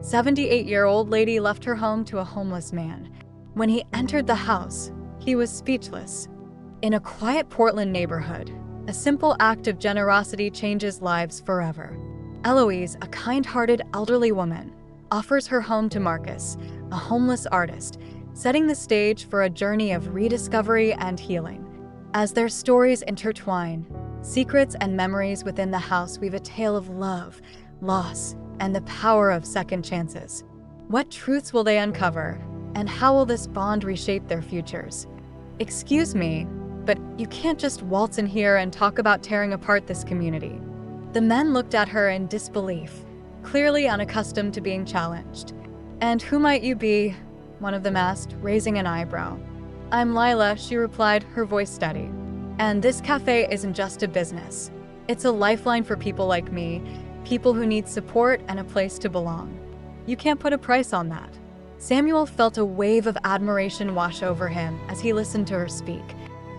78-year-old lady left her home to a homeless man. When he entered the house, he was speechless. In a quiet Portland neighborhood, a simple act of generosity changes lives forever. Eloise, a kind-hearted elderly woman, offers her home to Marcus, a homeless artist, setting the stage for a journey of rediscovery and healing. As their stories intertwine, secrets and memories within the house weave a tale of love, loss, and the power of second chances. What truths will they uncover, and how will this bond reshape their futures? Excuse me, but you can't just waltz in here and talk about tearing apart this community. The men looked at her in disbelief, clearly unaccustomed to being challenged. And who might you be? One of them asked, raising an eyebrow. I'm Lila, she replied, her voice steady. And this cafe isn't just a business. It's a lifeline for people like me, people who need support and a place to belong. You can't put a price on that. Samuel felt a wave of admiration wash over him as he listened to her speak.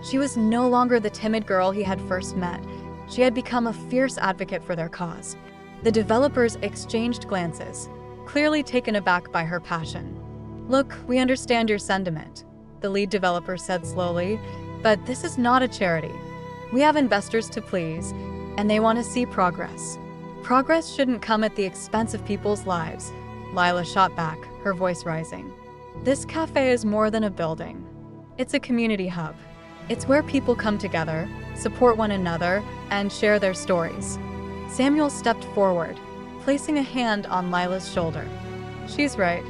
She was no longer the timid girl he had first met. She had become a fierce advocate for their cause. The developers exchanged glances, clearly taken aback by her passion. Look, we understand your sentiment, the lead developer said slowly, but this is not a charity. We have investors to please, and they want to see progress. Progress shouldn't come at the expense of people's lives. Lila shot back, her voice rising. This cafe is more than a building. It's a community hub. It's where people come together, support one another, and share their stories. Samuel stepped forward, placing a hand on Lila's shoulder. She's right.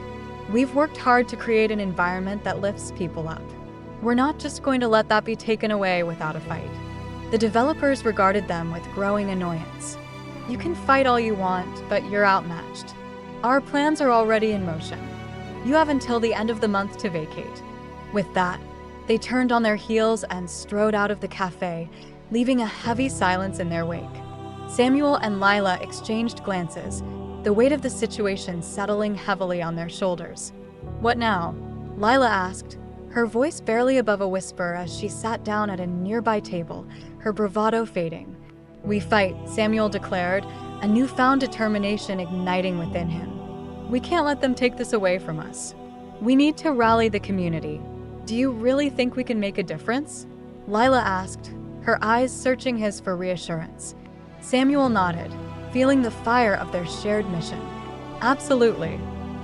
We've worked hard to create an environment that lifts people up. We're not just going to let that be taken away without a fight. The developers regarded them with growing annoyance. You can fight all you want, but you're outmatched. Our plans are already in motion. You have until the end of the month to vacate. With that, they turned on their heels and strode out of the cafe, leaving a heavy silence in their wake. Samuel and Lila exchanged glances, the weight of the situation settling heavily on their shoulders. What now? Lila asked, her voice barely above a whisper as she sat down at a nearby table, her bravado fading. We fight, Samuel declared, a newfound determination igniting within him. We can't let them take this away from us. We need to rally the community. Do you really think we can make a difference? Lila asked, her eyes searching his for reassurance. Samuel nodded, feeling the fire of their shared mission. Absolutely.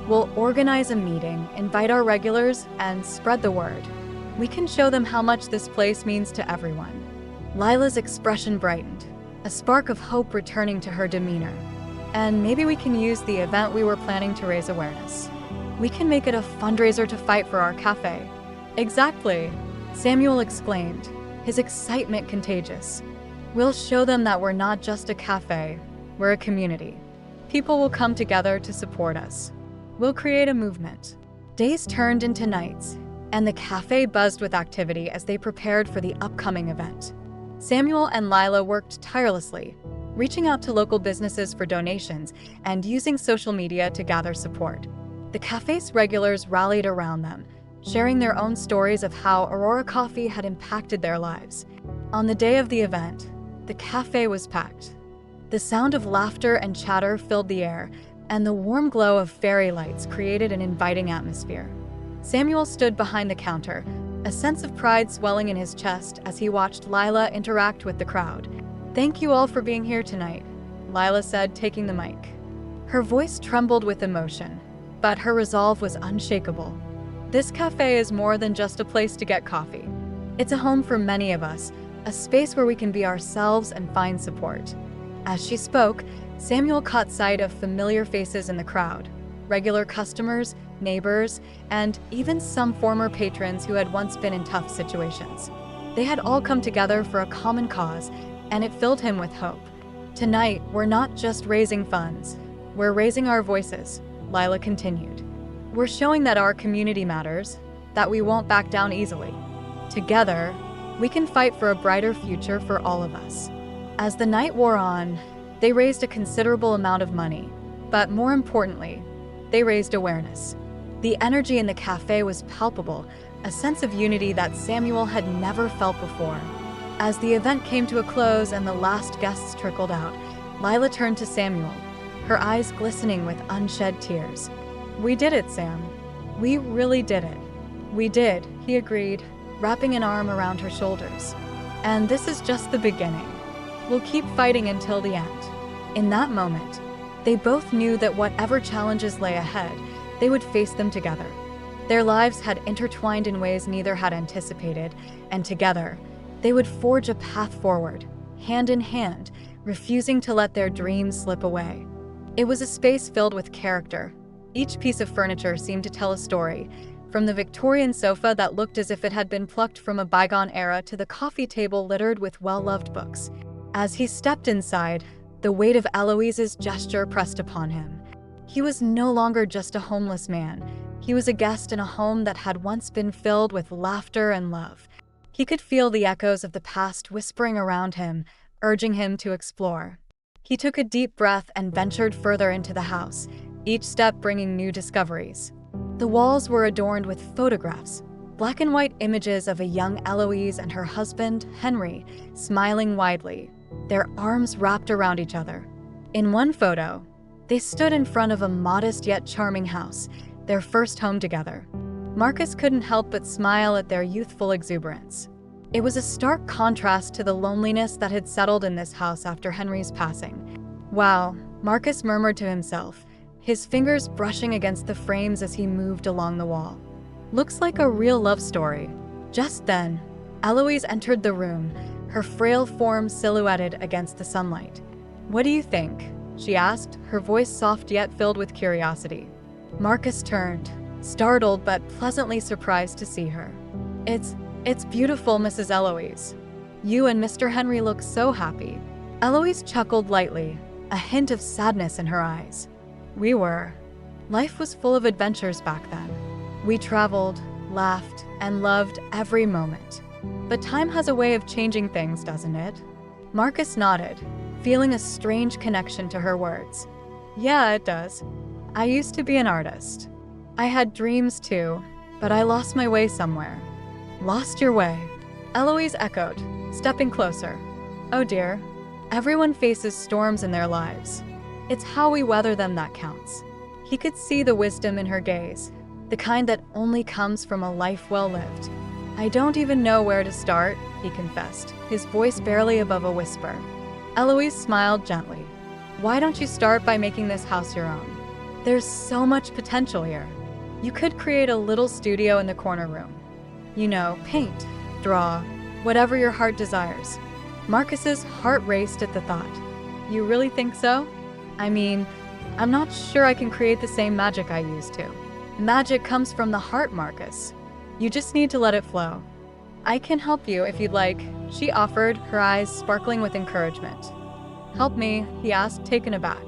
We'll organize a meeting, invite our regulars, and spread the word. We can show them how much this place means to everyone. Lila's expression brightened, a spark of hope returning to her demeanor. And maybe we can use the event we were planning to raise awareness. We can make it a fundraiser to fight for our cafe. Exactly, Samuel exclaimed, his excitement contagious. We'll show them that we're not just a cafe, we're a community. People will come together to support us. We'll create a movement. Days turned into nights, and the cafe buzzed with activity as they prepared for the upcoming event. Samuel and Lila worked tirelessly, reaching out to local businesses for donations and using social media to gather support. The cafe's regulars rallied around them, sharing their own stories of how Aurora Coffee had impacted their lives. On the day of the event, the cafe was packed. The sound of laughter and chatter filled the air, and the warm glow of fairy lights created an inviting atmosphere. Samuel stood behind the counter, a sense of pride swelling in his chest as he watched Lila interact with the crowd. Thank you all for being here tonight, Lila said, taking the mic. Her voice trembled with emotion, but her resolve was unshakable. This cafe is more than just a place to get coffee. It's a home for many of us, a space where we can be ourselves and find support. As she spoke, Samuel caught sight of familiar faces in the crowd, regular customers, neighbors, and even some former patrons who had once been in tough situations. They had all come together for a common cause, and it filled him with hope. Tonight, we're not just raising funds, we're raising our voices, Lila continued. We're showing that our community matters, that we won't back down easily. Together, we can fight for a brighter future for all of us. As the night wore on, they raised a considerable amount of money, but more importantly, they raised awareness. The energy in the cafe was palpable, a sense of unity that Samuel had never felt before. As the event came to a close and the last guests trickled out, Lila turned to Samuel. her eyes glistening with unshed tears. "We did it, Sam. We really did it." "We did," he agreed, wrapping an arm around her shoulders. "And this is just the beginning. We'll keep fighting until the end." In that moment, they both knew that whatever challenges lay ahead, they would face them together. Their lives had intertwined in ways neither had anticipated, and together, they would forge a path forward, hand in hand, refusing to let their dreams slip away. It was a space filled with character. Each piece of furniture seemed to tell a story, from the Victorian sofa that looked as if it had been plucked from a bygone era to the coffee table littered with well-loved books. As he stepped inside, the weight of Eloise's gesture pressed upon him. He was no longer just a homeless man. He was a guest in a home that had once been filled with laughter and love. He could feel the echoes of the past whispering around him, urging him to explore. He took a deep breath and ventured further into the house, each step bringing new discoveries. The walls were adorned with photographs, black and white images of a young Eloise and her husband, Henry, smiling widely, their arms wrapped around each other. In one photo, they stood in front of a modest yet charming house, their first home together. Marcus couldn't help but smile at their youthful exuberance. It was a stark contrast to the loneliness that had settled in this house after Henry's passing. "Wow," Marcus murmured to himself, his fingers brushing against the frames as he moved along the wall. "Looks like a real love story." Just then, Eloise entered the room, her frail form silhouetted against the sunlight. "What do you think?" she asked, her voice soft yet filled with curiosity. Marcus turned, startled but pleasantly surprised to see her. It's beautiful, Mrs. Eloise. You and Mr. Henry look so happy." Eloise chuckled lightly, a hint of sadness in her eyes. "We were. Life was full of adventures back then. We traveled, laughed, and loved every moment. But time has a way of changing things, doesn't it?" Marcus nodded, feeling a strange connection to her words. "Yeah, it does. I used to be an artist. I had dreams too, but I lost my way somewhere." "Lost your way?" Eloise echoed, stepping closer. "Oh dear. Everyone faces storms in their lives. It's how we weather them that counts." He could see the wisdom in her gaze, the kind that only comes from a life well lived. "I don't even know where to start," he confessed, his voice barely above a whisper. Eloise smiled gently. "Why don't you start by making this house your own? There's so much potential here. You could create a little studio in the corner room. You know, paint, draw, whatever your heart desires." Marcus's heart raced at the thought. "You really think so? I mean, I'm not sure I can create the same magic I used to." "Magic comes from the heart, Marcus. You just need to let it flow." "I can help you if you'd like," she offered, her eyes sparkling with encouragement. "Help me?" he asked, taken aback.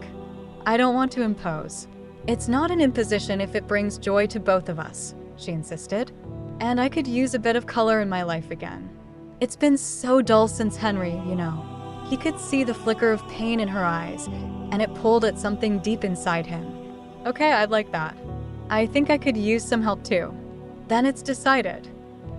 "I don't want to impose." "It's not an imposition if it brings joy to both of us," she insisted. "And I could use a bit of color in my life again. It's been so dull since Henry, you know." He could see the flicker of pain in her eyes, and it pulled at something deep inside him. "Okay, I'd like that. I think I could use some help too." "Then it's decided.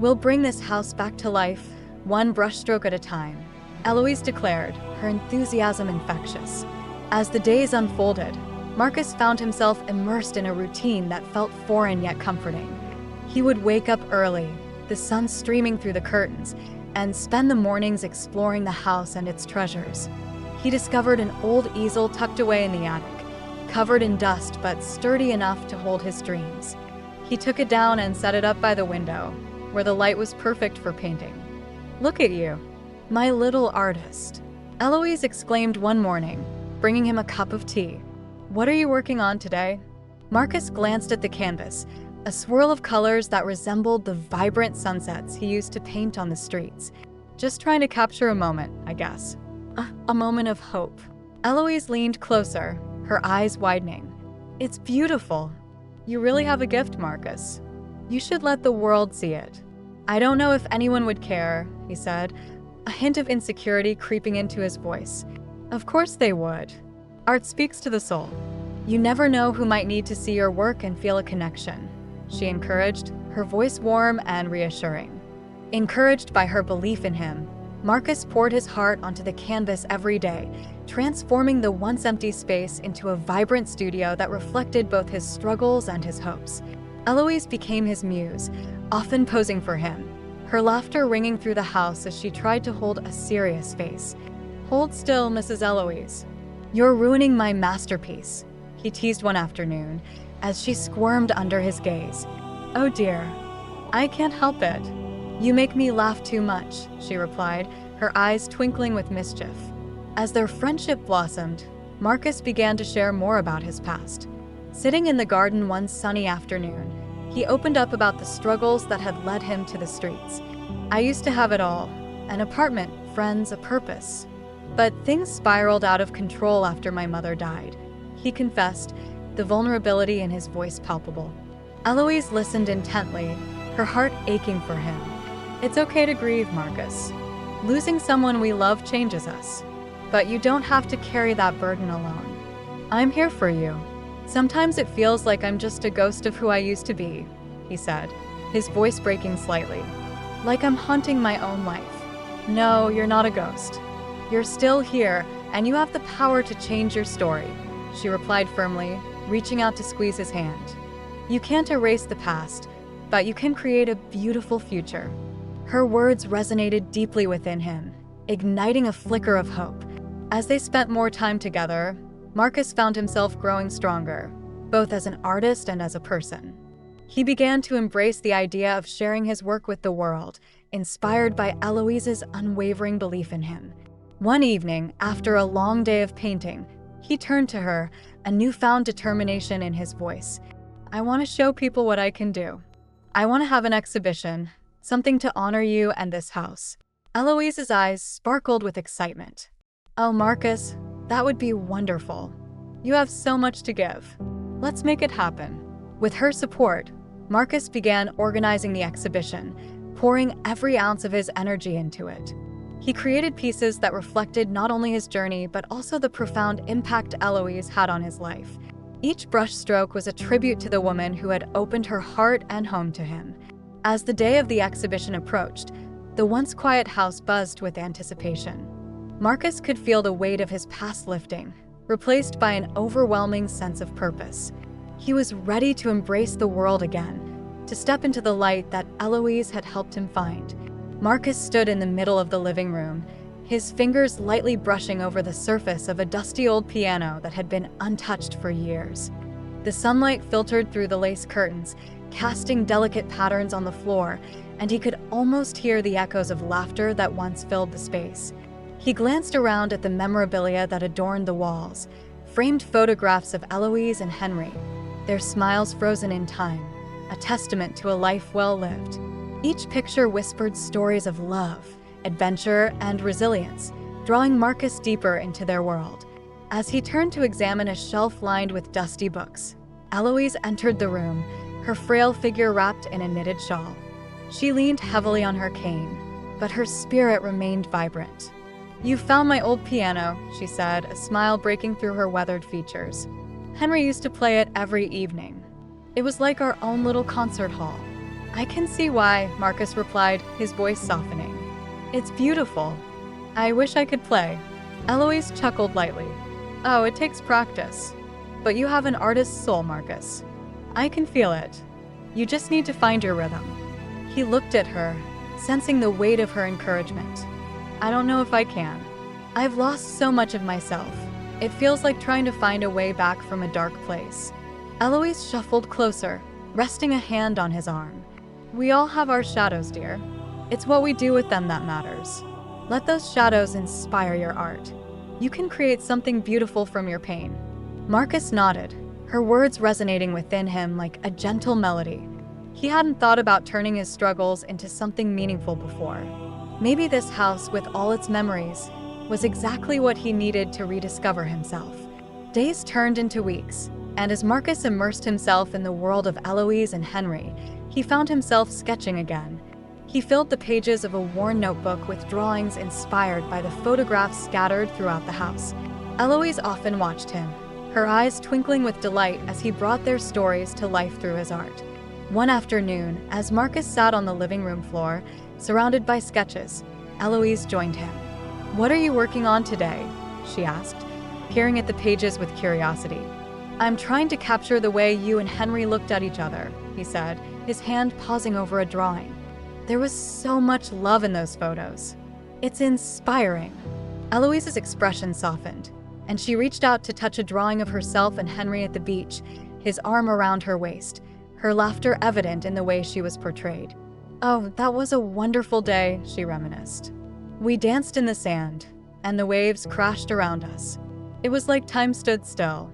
We'll bring this house back to life, one brushstroke at a time," Eloise declared, her enthusiasm infectious. As the days unfolded, Marcus found himself immersed in a routine that felt foreign yet comforting. He would wake up early, the sun streaming through the curtains, and spend the mornings exploring the house and its treasures. He discovered an old easel tucked away in the attic, covered in dust but sturdy enough to hold his dreams. He took it down and set it up by the window, where the light was perfect for painting. "Look at you, my little artist," Eloise exclaimed one morning, bringing him a cup of tea. "What are you working on today?" Marcus glanced at the canvas, a swirl of colors that resembled the vibrant sunsets he used to paint on the streets. "Just trying to capture a moment, I guess." A moment of hope." Eloise leaned closer, her eyes widening. "It's beautiful. You really have a gift, Marcus. You should let the world see it." "I don't know if anyone would care," he said, a hint of insecurity creeping into his voice. "Of course they would. Art speaks to the soul. You never know who might need to see your work and feel a connection," she encouraged, her voice warm and reassuring. Encouraged by her belief in him, Marcus poured his heart onto the canvas every day, transforming the once empty space into a vibrant studio that reflected both his struggles and his hopes. Eloise became his muse, often posing for him, her laughter ringing through the house as she tried to hold a serious face. "Hold still, Mrs. Eloise. You're ruining my masterpiece," he teased one afternoon, as she squirmed under his gaze. "Oh dear, I can't help it. You make me laugh too much," she replied, her eyes twinkling with mischief. As their friendship blossomed, Marcus began to share more about his past. Sitting in the garden one sunny afternoon, he opened up about the struggles that had led him to the streets. "I used to have it all, an apartment, friends, a purpose. But things spiraled out of control after my mother died," he confessed, the vulnerability in his voice palpable. Eloise listened intently, her heart aching for him. "It's okay to grieve, Marcus. Losing someone we love changes us. But you don't have to carry that burden alone. I'm here for you. Sometimes it feels like I'm just a ghost of who I used to be," he said, his voice breaking slightly. "Like I'm haunting my own life. No, you're not a ghost. You're still here, and you have the power to change your story," she replied firmly, reaching out to squeeze his hand. "You can't erase the past, but you can create a beautiful future." Her words resonated deeply within him, igniting a flicker of hope. As they spent more time together, Marcus found himself growing stronger, both as an artist and as a person. He began to embrace the idea of sharing his work with the world, inspired by Eloise's unwavering belief in him. One evening, after a long day of painting, he turned to her, a newfound determination in his voice. "I want to show people what I can do. I want to have an exhibition, something to honor you and this house." Eloise's eyes sparkled with excitement. "Oh, Marcus, that would be wonderful. You have so much to give. Let's make it happen." With her support, Marcus began organizing the exhibition, pouring every ounce of his energy into it. He created pieces that reflected not only his journey, but also the profound impact Eloise had on his life. Each brushstroke was a tribute to the woman who had opened her heart and home to him. As the day of the exhibition approached, the once quiet house buzzed with anticipation. Marcus could feel the weight of his past lifting, replaced by an overwhelming sense of purpose. He was ready to embrace the world again, to step into the light that Eloise had helped him find. Marcus stood in the middle of the living room, his fingers lightly brushing over the surface of a dusty old piano that had been untouched for years. The sunlight filtered through the lace curtains, casting delicate patterns on the floor, and he could almost hear the echoes of laughter that once filled the space. He glanced around at the memorabilia that adorned the walls, framed photographs of Eloise and Henry, their smiles frozen in time, a testament to a life well lived. Each picture whispered stories of love, adventure, and resilience, drawing Marcus deeper into their world. As he turned to examine a shelf lined with dusty books, Eloise entered the room, her frail figure wrapped in a knitted shawl. She leaned heavily on her cane, but her spirit remained vibrant. "You found my old piano," she said, a smile breaking through her weathered features. "Henry used to play it every evening. It was like our own little concert hall." "I can see why," Marcus replied, his voice softening. "It's beautiful. I wish I could play." Eloise chuckled lightly. "Oh, it takes practice. But you have an artist's soul, Marcus. I can feel it. You just need to find your rhythm." He looked at her, sensing the weight of her encouragement. "I don't know if I can. I've lost so much of myself. It feels like trying to find a way back from a dark place." Eloise shuffled closer, resting a hand on his arm. "We all have our shadows, dear. It's what we do with them that matters. Let those shadows inspire your art. You can create something beautiful from your pain." Marcus nodded, her words resonating within him like a gentle melody. He hadn't thought about turning his struggles into something meaningful before. Maybe this house, with all its memories, was exactly what he needed to rediscover himself. Days turned into weeks, and as Marcus immersed himself in the world of Eloise and Henry, he found himself sketching again. He filled the pages of a worn notebook with drawings inspired by the photographs scattered throughout the house. Eloise often watched him, her eyes twinkling with delight as he brought their stories to life through his art. One afternoon, as Marcus sat on the living room floor, surrounded by sketches, Eloise joined him. "What are you working on today?" she asked, peering at the pages with curiosity. I'm trying to capture the way you and Henry looked at each other, he said, his hand pausing over a drawing. There was so much love in those photos. It's inspiring. Eloise's expression softened, and she reached out to touch a drawing of herself and Henry at the beach, his arm around her waist, her laughter evident in the way she was portrayed. Oh, that was a wonderful day, she reminisced. We danced in the sand, and the waves crashed around us. It was like time stood still.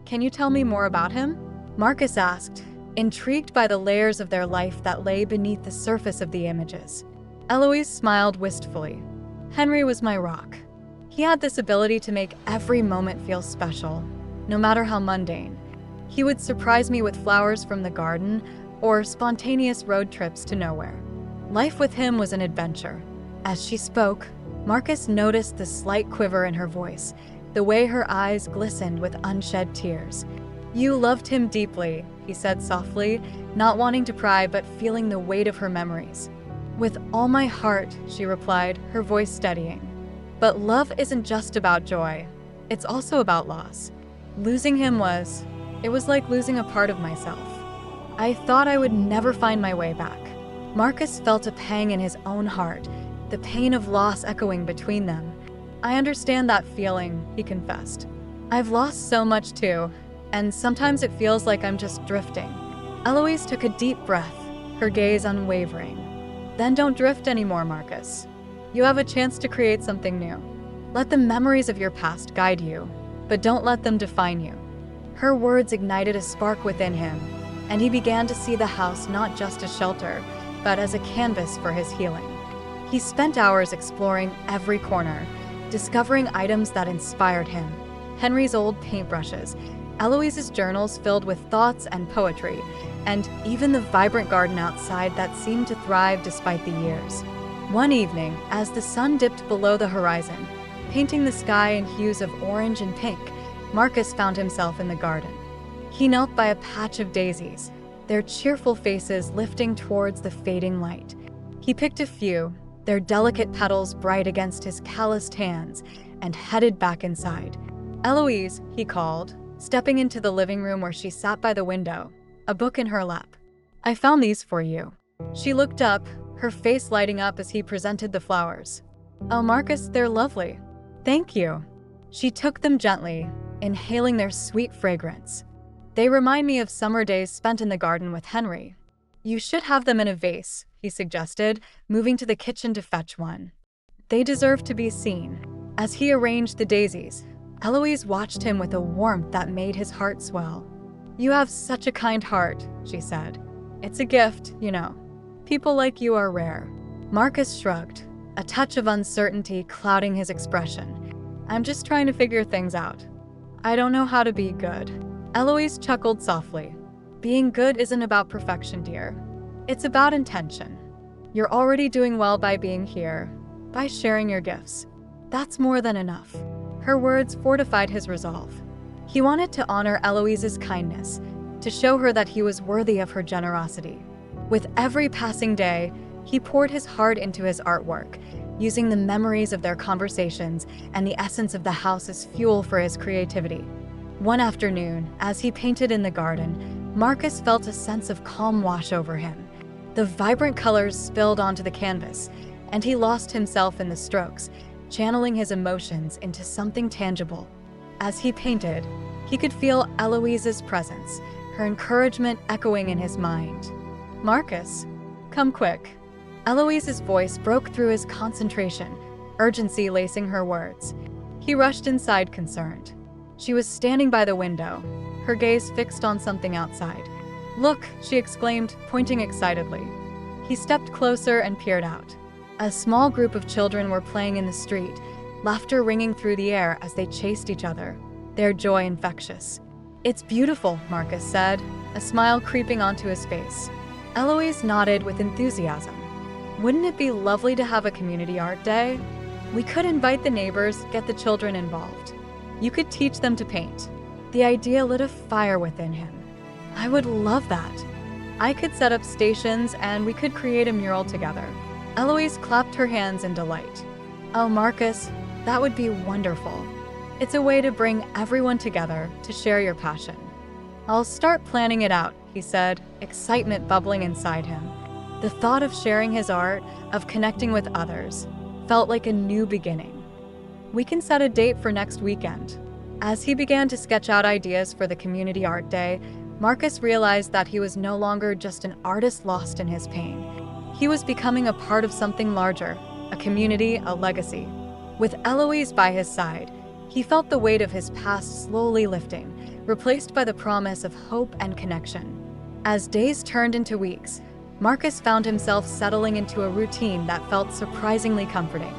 Can you tell me more about him? Marcus asked, intrigued by the layers of their life that lay beneath the surface of the images. Eloise smiled wistfully. Henry was my rock. He had this ability to make every moment feel special, no matter how mundane. He would surprise me with flowers from the garden or spontaneous road trips to nowhere. Life with him was an adventure. As she spoke, Marcus noticed the slight quiver in her voice, the way her eyes glistened with unshed tears. You loved him deeply, he said softly, not wanting to pry but feeling the weight of her memories. With all my heart, she replied, her voice steadying. But love isn't just about joy. It's also about loss. Losing him it was like losing a part of myself. I thought I would never find my way back. Marcus felt a pang in his own heart, the pain of loss echoing between them. I understand that feeling, he confessed. I've lost so much too, and sometimes it feels like I'm just drifting. Eloise took a deep breath, her gaze unwavering. Then don't drift anymore, Marcus. You have a chance to create something new. Let the memories of your past guide you, but don't let them define you. Her words ignited a spark within him, and he began to see the house not just as shelter, but as a canvas for his healing. He spent hours exploring every corner, discovering items that inspired him. Henry's old paintbrushes, Eloise's journals filled with thoughts and poetry, and even the vibrant garden outside that seemed to thrive despite the years. One evening, as the sun dipped below the horizon, painting the sky in hues of orange and pink, Marcus found himself in the garden. He knelt by a patch of daisies, their cheerful faces lifting towards the fading light. He picked a few, their delicate petals bright against his calloused hands, and headed back inside. Eloise, he called, stepping into the living room where she sat by the window, a book in her lap. I found these for you. She looked up, her face lighting up as he presented the flowers. Oh, Marcus, they're lovely. Thank you. She took them gently, inhaling their sweet fragrance. They remind me of summer days spent in the garden with Henry. You should have them in a vase, he suggested, moving to the kitchen to fetch one. They deserve to be seen. As he arranged the daisies, Eloise watched him with a warmth that made his heart swell. You have such a kind heart, she said. It's a gift, you know. People like you are rare. Marcus shrugged, a touch of uncertainty clouding his expression. I'm just trying to figure things out. I don't know how to be good. Eloise chuckled softly. Being good isn't about perfection, dear. It's about intention. You're already doing well by being here, by sharing your gifts. That's more than enough. Her words fortified his resolve. He wanted to honor Eloise's kindness, to show her that he was worthy of her generosity. With every passing day, he poured his heart into his artwork, using the memories of their conversations and the essence of the house as fuel for his creativity. One afternoon, as he painted in the garden, Marcus felt a sense of calm wash over him. The vibrant colors spilled onto the canvas, and he lost himself in the strokes, channeling his emotions into something tangible. As he painted, he could feel Eloise's presence, her encouragement echoing in his mind. Marcus, come quick. Eloise's voice broke through his concentration, urgency lacing her words. He rushed inside, concerned. She was standing by the window, her gaze fixed on something outside. Look, she exclaimed, pointing excitedly. He stepped closer and peered out. A small group of children were playing in the street, laughter ringing through the air as they chased each other, their joy infectious. It's beautiful, Marcus said, a smile creeping onto his face. Eloise nodded with enthusiasm. Wouldn't it be lovely to have a community art day? We could invite the neighbors, get the children involved. You could teach them to paint. The idea lit a fire within him. I would love that. I could set up stations and we could create a mural together. Eloise clapped her hands in delight. Oh, Marcus, that would be wonderful. It's a way to bring everyone together to share your passion. I'll start planning it out, he said, excitement bubbling inside him. The thought of sharing his art, of connecting with others, felt like a new beginning. We can set a date for next weekend. As he began to sketch out ideas for the community art day, Marcus realized that he was no longer just an artist lost in his pain. He was becoming a part of something larger, a community, a legacy. With Eloise by his side, he felt the weight of his past slowly lifting, replaced by the promise of hope and connection. As days turned into weeks, Marcus found himself settling into a routine that felt surprisingly comforting.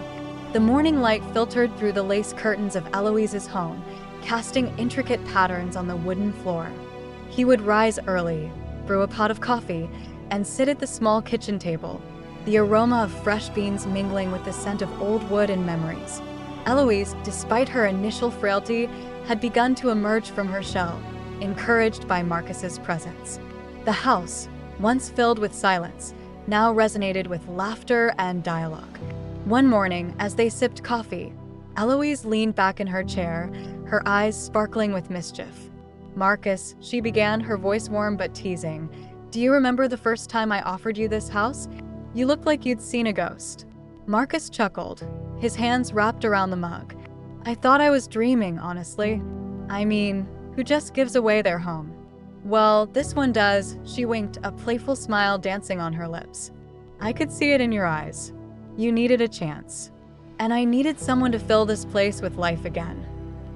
The morning light filtered through the lace curtains of Eloise's home, casting intricate patterns on the wooden floor. He would rise early, brew a pot of coffee, and sit at the small kitchen table, the aroma of fresh beans mingling with the scent of old wood and memories. Eloise, despite her initial frailty, had begun to emerge from her shell, encouraged by Marcus's presence. The house, once filled with silence, now resonated with laughter and dialogue. One morning, as they sipped coffee, Eloise leaned back in her chair, her eyes sparkling with mischief. "Marcus," she began, her voice warm but teasing, "do you remember the first time I offered you this house? You looked like you'd seen a ghost." Marcus chuckled, his hands wrapped around the mug. "I thought I was dreaming, honestly. I mean, who just gives away their home?" "Well, this one does," she winked, a playful smile dancing on her lips. "I could see it in your eyes. You needed a chance. And I needed someone to fill this place with life again."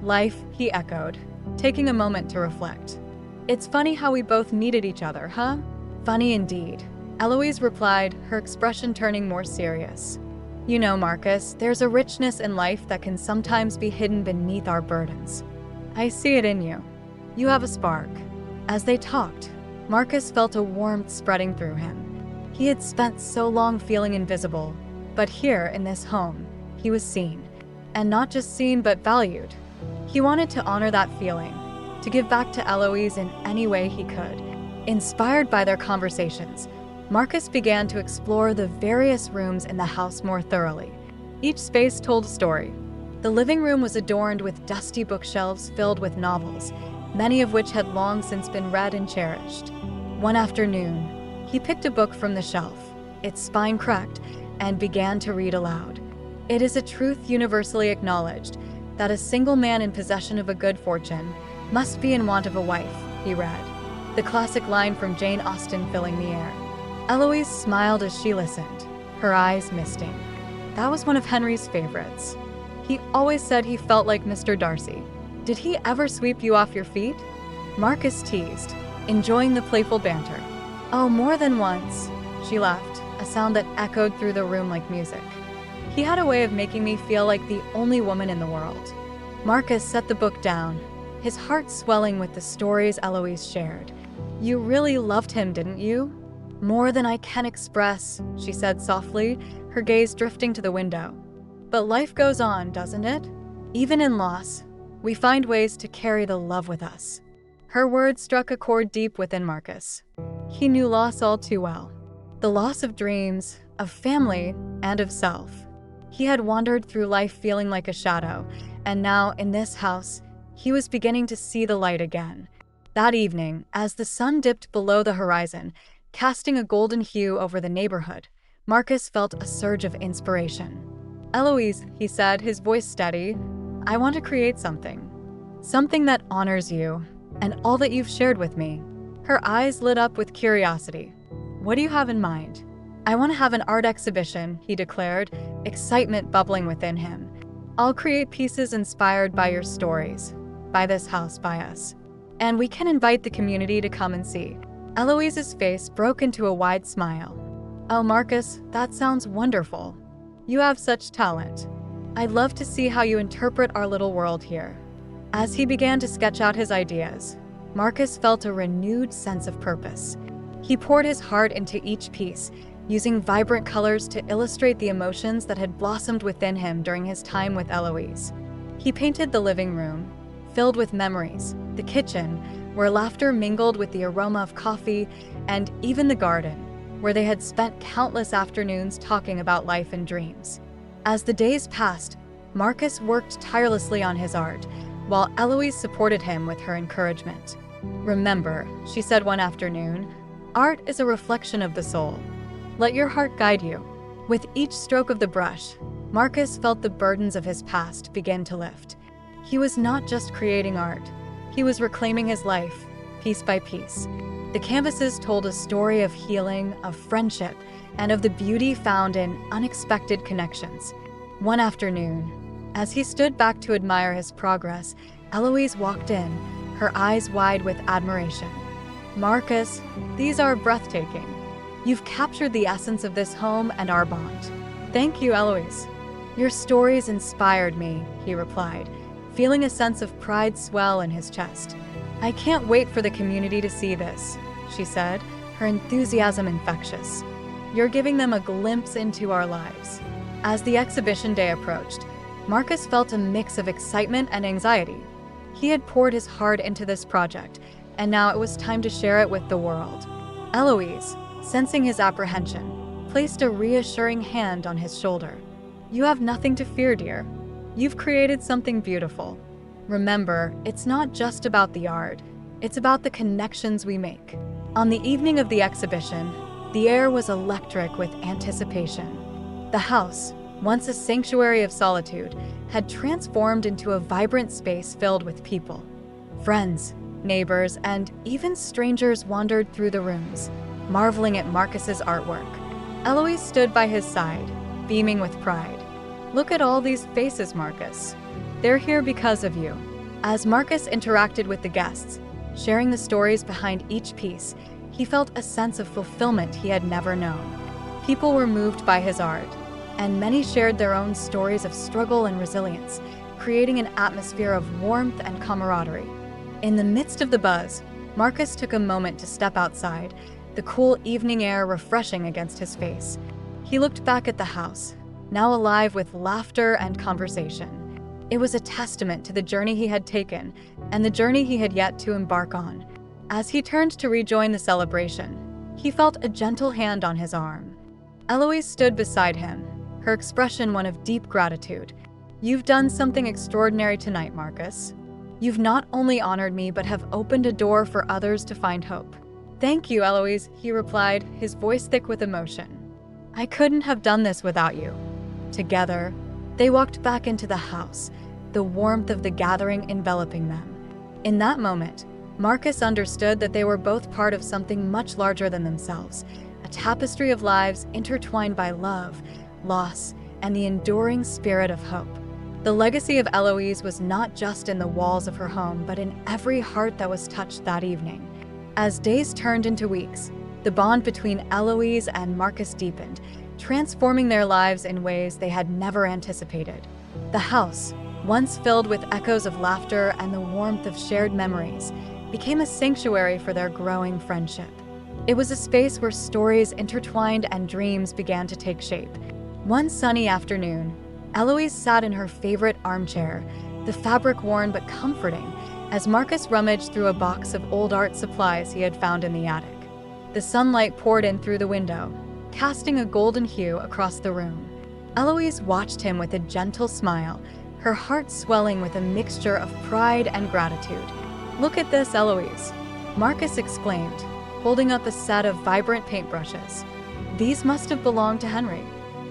"Life," he echoed, taking a moment to reflect. "It's funny how we both needed each other, huh?" "Funny indeed," Eloise replied, her expression turning more serious. "You know, Marcus, there's a richness in life that can sometimes be hidden beneath our burdens. I see it in you. You have a spark." As they talked, Marcus felt a warmth spreading through him. He had spent so long feeling invisible, but here in this home, he was seen. And not just seen, but valued. He wanted to honor that feeling, to give back to Eloise in any way he could. Inspired by their conversations, Marcus began to explore the various rooms in the house more thoroughly. Each space told a story. The living room was adorned with dusty bookshelves filled with novels, many of which had long since been read and cherished. One afternoon, he picked a book from the shelf, its spine cracked, and began to read aloud. "It is a truth universally acknowledged that a single man in possession of a good fortune must be in want of a wife," he read, the classic line from Jane Austen filling the air. Eloise smiled as she listened, her eyes misting. That was one of Henry's favorites. He always said he felt like Mr. Darcy. "Did he ever sweep you off your feet?" Marcus teased, enjoying the playful banter. "Oh, more than once," she laughed, a sound that echoed through the room like music. "He had a way of making me feel like the only woman in the world." Marcus set the book down, his heart swelling with the stories Eloise shared. "You really loved him, didn't you?" "More than I can express," she said softly, her gaze drifting to the window. "But life goes on, doesn't it? Even in loss, we find ways to carry the love with us." Her words struck a chord deep within Marcus. He knew loss all too well. The loss of dreams, of family, and of self. He had wandered through life feeling like a shadow, and now, in this house, he was beginning to see the light again. That evening, as the sun dipped below the horizon, casting a golden hue over the neighborhood, Marcus felt a surge of inspiration. "Eloise," he said, his voice steady, "I want to create something. Something that honors you, and all that you've shared with me." Her eyes lit up with curiosity. "What do you have in mind?" "I want to have an art exhibition," he declared, excitement bubbling within him. "I'll create pieces inspired by your stories, by this house, by us. And we can invite the community to come and see." Eloise's face broke into a wide smile. "Oh, Marcus, that sounds wonderful. You have such talent. I'd love to see how you interpret our little world here." As he began to sketch out his ideas, Marcus felt a renewed sense of purpose. He poured his heart into each piece, using vibrant colors to illustrate the emotions that had blossomed within him during his time with Eloise. He painted the living room, filled with memories, the kitchen, where laughter mingled with the aroma of coffee, and even the garden, where they had spent countless afternoons talking about life and dreams. As the days passed, Marcus worked tirelessly on his art, while Eloise supported him with her encouragement. "Remember," she said one afternoon, "art is a reflection of the soul. Let your heart guide you." With each stroke of the brush, Marcus felt the burdens of his past begin to lift. He was not just creating art, he was reclaiming his life, piece by piece. The canvases told a story of healing, of friendship, and of the beauty found in unexpected connections. One afternoon, as he stood back to admire his progress, Eloise walked in, her eyes wide with admiration. "Marcus, these are breathtaking. You've captured the essence of this home and our bond." "Thank you, Eloise. Your stories inspired me," he replied, feeling a sense of pride swell in his chest. "I can't wait for the community to see this," she said, her enthusiasm infectious. "You're giving them a glimpse into our lives." As the exhibition day approached, Marcus felt a mix of excitement and anxiety. He had poured his heart into this project, and now it was time to share it with the world. Eloise, sensing his apprehension, placed a reassuring hand on his shoulder. "You have nothing to fear, dear. You've created something beautiful. Remember, it's not just about the art, it's about the connections we make." On the evening of the exhibition, the air was electric with anticipation. The house, once a sanctuary of solitude, had transformed into a vibrant space filled with people. Friends, neighbors, and even strangers wandered through the rooms, marveling at Marcus's artwork. Eloise stood by his side, beaming with pride. "Look at all these faces, Marcus. They're here because of you." As Marcus interacted with the guests, sharing the stories behind each piece, he felt a sense of fulfillment he had never known. People were moved by his art, and many shared their own stories of struggle and resilience, creating an atmosphere of warmth and camaraderie. In the midst of the buzz, Marcus took a moment to step outside, the cool evening air refreshing against his face. He looked back at the house, now alive with laughter and conversation. It was a testament to the journey he had taken and the journey he had yet to embark on. As he turned to rejoin the celebration, he felt a gentle hand on his arm. Eloise stood beside him, her expression one of deep gratitude. "You've done something extraordinary tonight, Marcus. You've not only honored me, but have opened a door for others to find hope." "Thank you, Eloise," he replied, his voice thick with emotion. "I couldn't have done this without you." Together, they walked back into the house, the warmth of the gathering enveloping them. In that moment, Marcus understood that they were both part of something much larger than themselves, a tapestry of lives intertwined by love, loss, and the enduring spirit of hope. The legacy of Eloise was not just in the walls of her home, but in every heart that was touched that evening. As days turned into weeks, the bond between Eloise and Marcus deepened, transforming their lives in ways they had never anticipated. The house, once filled with echoes of laughter and the warmth of shared memories, became a sanctuary for their growing friendship. It was a space where stories intertwined and dreams began to take shape. One sunny afternoon, Eloise sat in her favorite armchair, the fabric worn but comforting, as Marcus rummaged through a box of old art supplies he had found in the attic. The sunlight poured in through the window, casting a golden hue across the room. Eloise watched him with a gentle smile, her heart swelling with a mixture of pride and gratitude. "Look at this, Eloise," Marcus exclaimed, holding up a set of vibrant paintbrushes. "These must have belonged to Henry.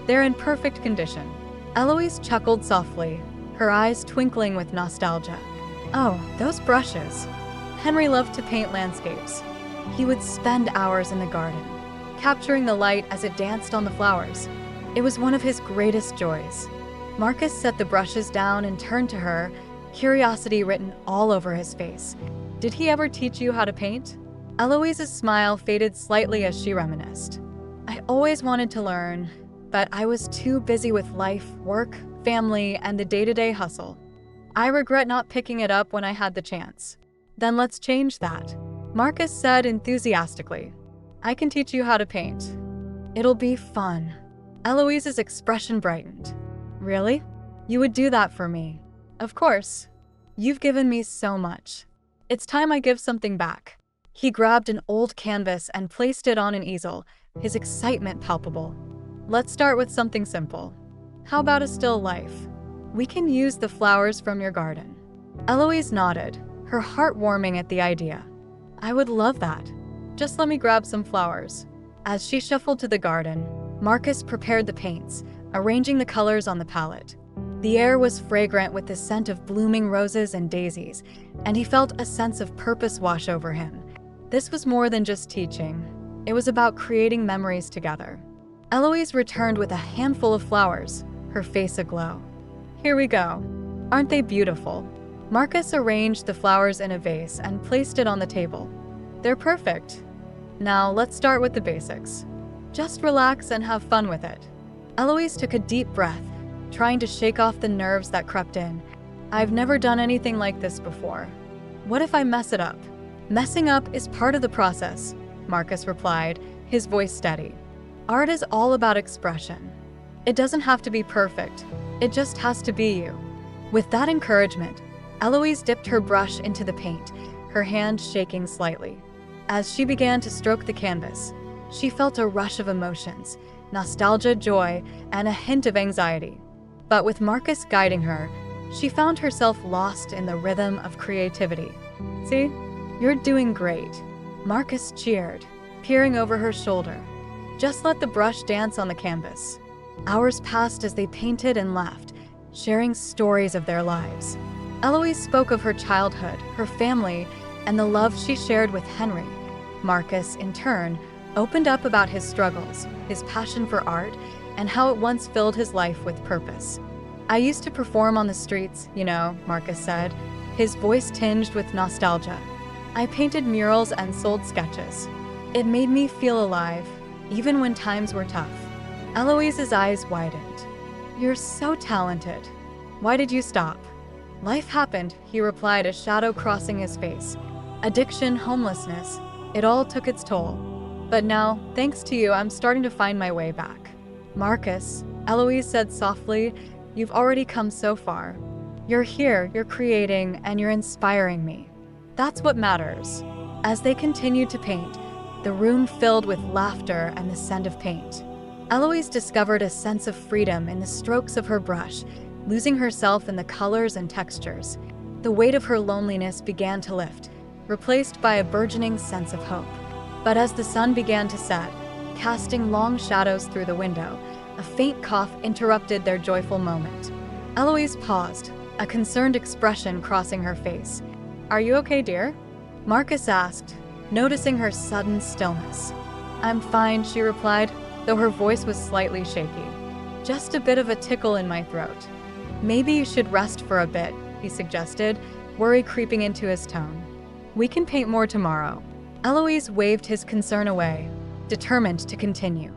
They're in perfect condition." Eloise chuckled softly, her eyes twinkling with nostalgia. "Oh, those brushes. Henry loved to paint landscapes. He would spend hours in the garden, capturing the light as it danced on the flowers. It was one of his greatest joys." Marcus set the brushes down and turned to her, curiosity written all over his face. "Did he ever teach you how to paint?" Eloise's smile faded slightly as she reminisced. "I always wanted to learn, but I was too busy with life, work, family, and the day-to-day hustle. I regret not picking it up when I had the chance." "Then let's change that," Marcus said enthusiastically. "I can teach you how to paint. It'll be fun." Eloise's expression brightened. "Really? You would do that for me?" "Of course. You've given me so much. It's time I give something back." He grabbed an old canvas and placed it on an easel, his excitement palpable. "Let's start with something simple. How about a still life? We can use the flowers from your garden. Eloise nodded, her heart warming at the idea. I would love that. Just let me grab some flowers. As she shuffled to the garden, Marcus prepared the paints, arranging the colors on the palette. The air was fragrant with the scent of blooming roses and daisies, and he felt a sense of purpose wash over him. This was more than just teaching. It was about creating memories together. Eloise returned with a handful of flowers, her face aglow. Here we go. Aren't they beautiful? Marcus arranged the flowers in a vase and placed it on the table. They're perfect. Now let's start with the basics. Just relax and have fun with it. Eloise took a deep breath, trying to shake off the nerves that crept in. I've never done anything like this before. What if I mess it up? Messing up is part of the process, Marcus replied, his voice steady. Art is all about expression. It doesn't have to be perfect. It just has to be you. With that encouragement, Eloise dipped her brush into the paint, her hand shaking slightly. As she began to stroke the canvas, she felt a rush of emotions, nostalgia, joy, and a hint of anxiety. But with Marcus guiding her, she found herself lost in the rhythm of creativity. See? You're doing great. Marcus cheered, peering over her shoulder. Just let the brush dance on the canvas. Hours passed as they painted and laughed, sharing stories of their lives. Eloise spoke of her childhood, her family, and the love she shared with Henry. Marcus, in turn, opened up about his struggles, his passion for art, and how it once filled his life with purpose. I used to perform on the streets, Marcus said, his voice tinged with nostalgia. I painted murals and sold sketches. It made me feel alive, even when times were tough. Eloise's eyes widened. You're so talented. Why did you stop? Life happened, he replied, a shadow crossing his face. Addiction, homelessness, it all took its toll. But now, thanks to you, I'm starting to find my way back. Marcus, Eloise said softly, you've already come so far. You're here, you're creating, and you're inspiring me. That's what matters. As they continued to paint, the room filled with laughter and the scent of paint. Eloise discovered a sense of freedom in the strokes of her brush, losing herself in the colors and textures. The weight of her loneliness began to lift, replaced by a burgeoning sense of hope. But as the sun began to set, casting long shadows through the window, a faint cough interrupted their joyful moment. Eloise paused, a concerned expression crossing her face. Are you okay, dear? Marcus asked, noticing her sudden stillness. I'm fine, she replied, though her voice was slightly shaky. Just a bit of a tickle in my throat. Maybe you should rest for a bit, he suggested, worry creeping into his tone. We can paint more tomorrow. Eloise waved his concern away, determined to continue.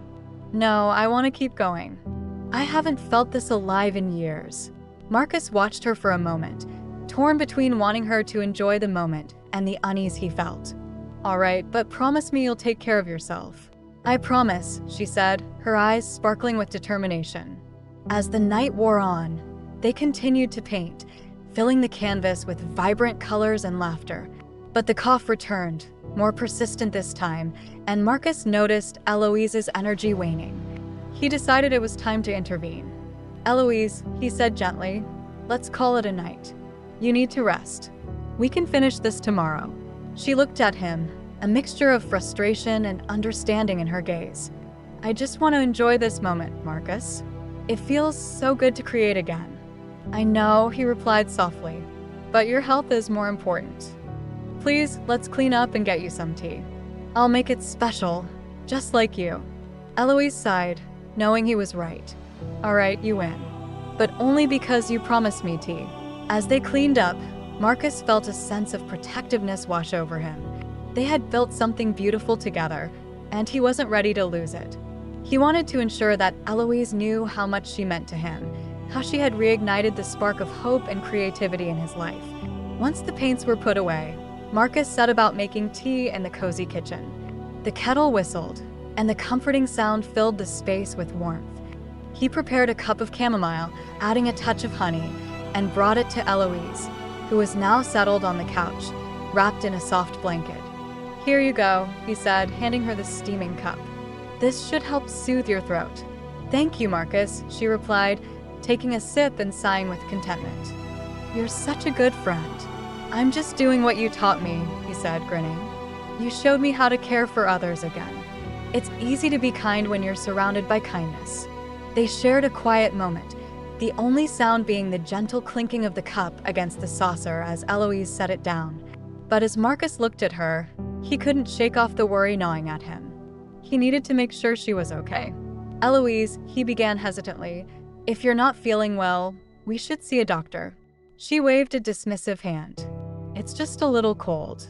No, I want to keep going. I haven't felt this alive in years. Marcus watched her for a moment, torn between wanting her to enjoy the moment and the unease he felt. All right, but promise me you'll take care of yourself. I promise, she said, her eyes sparkling with determination. As the night wore on, they continued to paint, filling the canvas with vibrant colors and laughter. But the cough returned, more persistent this time, and Marcus noticed Eloise's energy waning. He decided it was time to intervene. Eloise, he said gently, let's call it a night. You need to rest. We can finish this tomorrow. She looked at him, a mixture of frustration and understanding in her gaze. I just want to enjoy this moment, Marcus. It feels so good to create again. I know, he replied softly, but your health is more important. Please, let's clean up and get you some tea. I'll make it special, just like you. Eloise sighed, knowing he was right. All right, you win. But only because you promised me tea. As they cleaned up, Marcus felt a sense of protectiveness wash over him. They had built something beautiful together, and he wasn't ready to lose it. He wanted to ensure that Eloise knew how much she meant to him, how she had reignited the spark of hope and creativity in his life. Once the paints were put away, Marcus set about making tea in the cozy kitchen. The kettle whistled, and the comforting sound filled the space with warmth. He prepared a cup of chamomile, adding a touch of honey, and brought it to Eloise, who was now settled on the couch, wrapped in a soft blanket. Here you go, he said, handing her the steaming cup. This should help soothe your throat. Thank you, Marcus, she replied, taking a sip and sighing with contentment. "You're such a good friend." "I'm just doing what you taught me," he said, grinning. "You showed me how to care for others again. It's easy to be kind when you're surrounded by kindness." They shared a quiet moment, the only sound being the gentle clinking of the cup against the saucer as Eloise set it down. But as Marcus looked at her, he couldn't shake off the worry gnawing at him. He needed to make sure she was okay. "Eloise," he began hesitantly, "if you're not feeling well, we should see a doctor." She waved a dismissive hand. "It's just a little cold.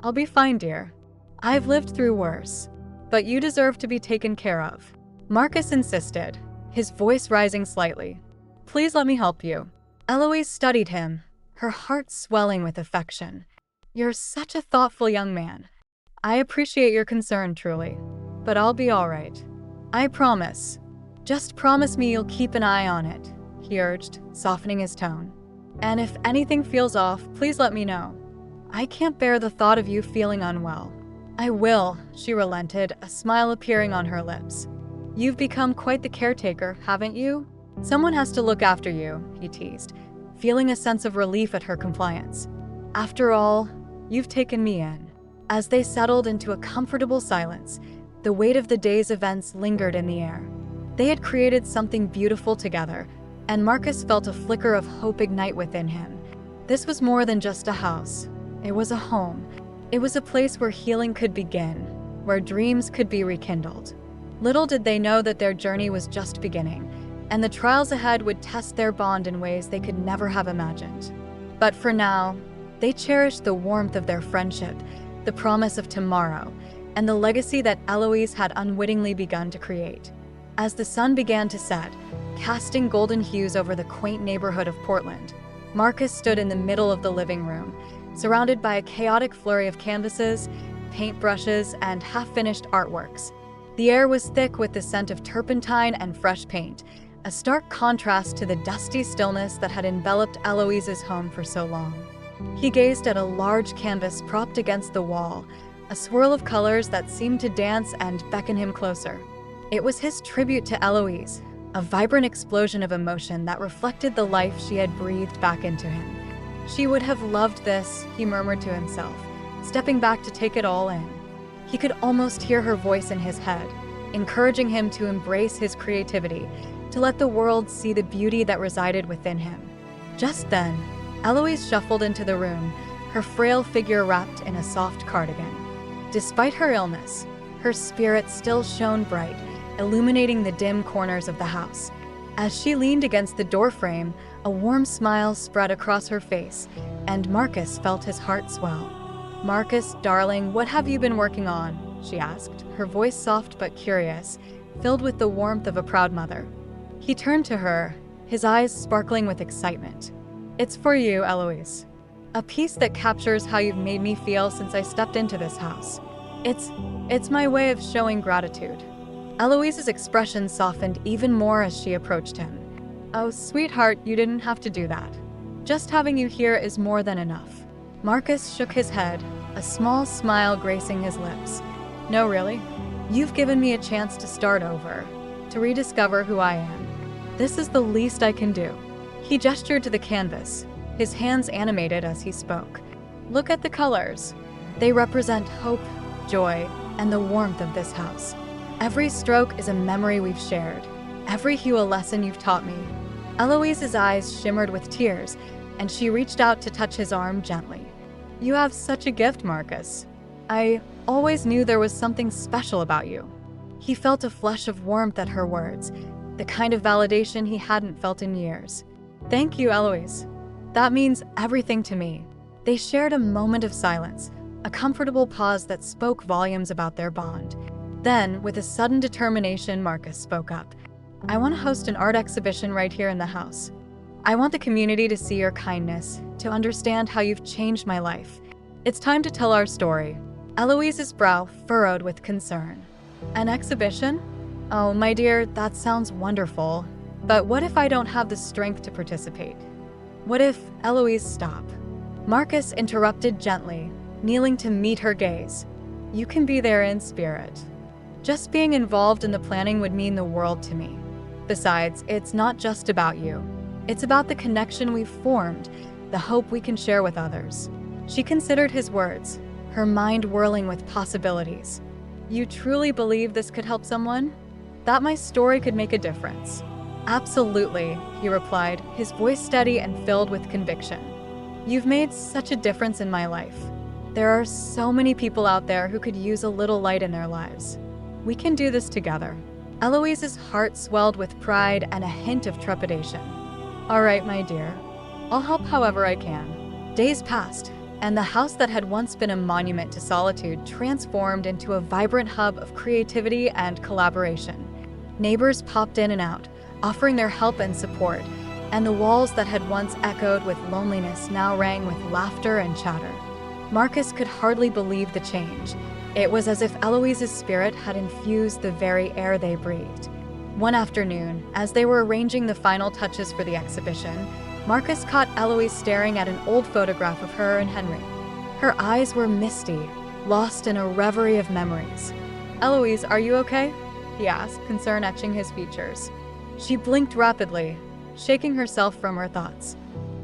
I'll be fine, dear. I've lived through worse. But you deserve to be taken care of." Marcus insisted, his voice rising slightly. "Please let me help you." Eloise studied him, her heart swelling with affection. "You're such a thoughtful young man. I appreciate your concern, truly. But I'll be all right. I promise. Just promise me you'll keep an eye on it," he urged, softening his tone. "And if anything feels off, please let me know. I can't bear the thought of you feeling unwell." "I will," she relented, a smile appearing on her lips. "You've become quite the caretaker, haven't you? Someone has to look after you," he teased, feeling a sense of relief at her compliance. "After all, you've taken me in." As they settled into a comfortable silence, the weight of the day's events lingered in the air. They had created something beautiful together, and Marcus felt a flicker of hope ignite within him. This was more than just a house. It was a home. It was a place where healing could begin, where dreams could be rekindled. Little did they know that their journey was just beginning, and the trials ahead would test their bond in ways they could never have imagined. But for now, they cherished the warmth of their friendship, the promise of tomorrow, and the legacy that Eloise had unwittingly begun to create. As the sun began to set, casting golden hues over the quaint neighborhood of Portland, Marcus stood in the middle of the living room, surrounded by a chaotic flurry of canvases, paintbrushes, and half-finished artworks. The air was thick with the scent of turpentine and fresh paint, a stark contrast to the dusty stillness that had enveloped Eloise's home for so long. He gazed at a large canvas propped against the wall, a swirl of colors that seemed to dance and beckon him closer. It was his tribute to Eloise, a vibrant explosion of emotion that reflected the life she had breathed back into him. "She would have loved this," he murmured to himself, stepping back to take it all in. He could almost hear her voice in his head, encouraging him to embrace his creativity, to let the world see the beauty that resided within him. Just then, Eloise shuffled into the room, her frail figure wrapped in a soft cardigan. Despite her illness, her spirit still shone bright, illuminating the dim corners of the house. As she leaned against the doorframe, a warm smile spread across her face, and Marcus felt his heart swell. "Marcus, darling, what have you been working on?" she asked, her voice soft but curious, filled with the warmth of a proud mother. He turned to her, his eyes sparkling with excitement. "It's for you, Eloise. A piece that captures how you've made me feel since I stepped into this house. It's my way of showing gratitude." Eloise's expression softened even more as she approached him. "Oh, sweetheart, you didn't have to do that. Just having you here is more than enough." Marcus shook his head, a small smile gracing his lips. "No, really. You've given me a chance to start over, to rediscover who I am. This is the least I can do." He gestured to the canvas, his hands animated as he spoke. "Look at the colors. They represent hope, joy, and the warmth of this house. Every stroke is a memory we've shared, every hue a lesson you've taught me." Eloise's eyes shimmered with tears, and she reached out to touch his arm gently. "You have such a gift, Marcus. I always knew there was something special about you." He felt a flush of warmth at her words, the kind of validation he hadn't felt in years. "Thank you, Eloise. That means everything to me." They shared a moment of silence, a comfortable pause that spoke volumes about their bond. Then, with a sudden determination, Marcus spoke up. "I want to host an art exhibition right here in the house. I want the community to see your kindness, to understand how you've changed my life. It's time to tell our story." Eloise's brow furrowed with concern. "An exhibition? Oh, my dear, that sounds wonderful. But what if I don't have the strength to participate? What if—" Eloise, stop. Marcus interrupted gently, kneeling to meet her gaze. "You can be there in spirit. Just being involved in the planning would mean the world to me. Besides, it's not just about you. It's about the connection we've formed, the hope we can share with others. She considered his words, her mind whirling with possibilities. You truly believe this could help someone? That my story could make a difference? Absolutely, he replied, his voice steady and filled with conviction. You've made such a difference in my life. There are so many people out there who could use a little light in their lives. We can do this together. Eloise's heart swelled with pride and a hint of trepidation. All right, my dear. I'll help however I can. Days passed, and the house that had once been a monument to solitude transformed into a vibrant hub of creativity and collaboration. Neighbors popped in and out, offering their help and support, and the walls that had once echoed with loneliness now rang with laughter and chatter. Marcus could hardly believe the change. It was as if Eloise's spirit had infused the very air they breathed. One afternoon, as they were arranging the final touches for the exhibition, Marcus caught Eloise staring at an old photograph of her and Henry. Her eyes were misty, lost in a reverie of memories. "Eloise, are you okay?" he asked, concern etching his features. She blinked rapidly, shaking herself from her thoughts.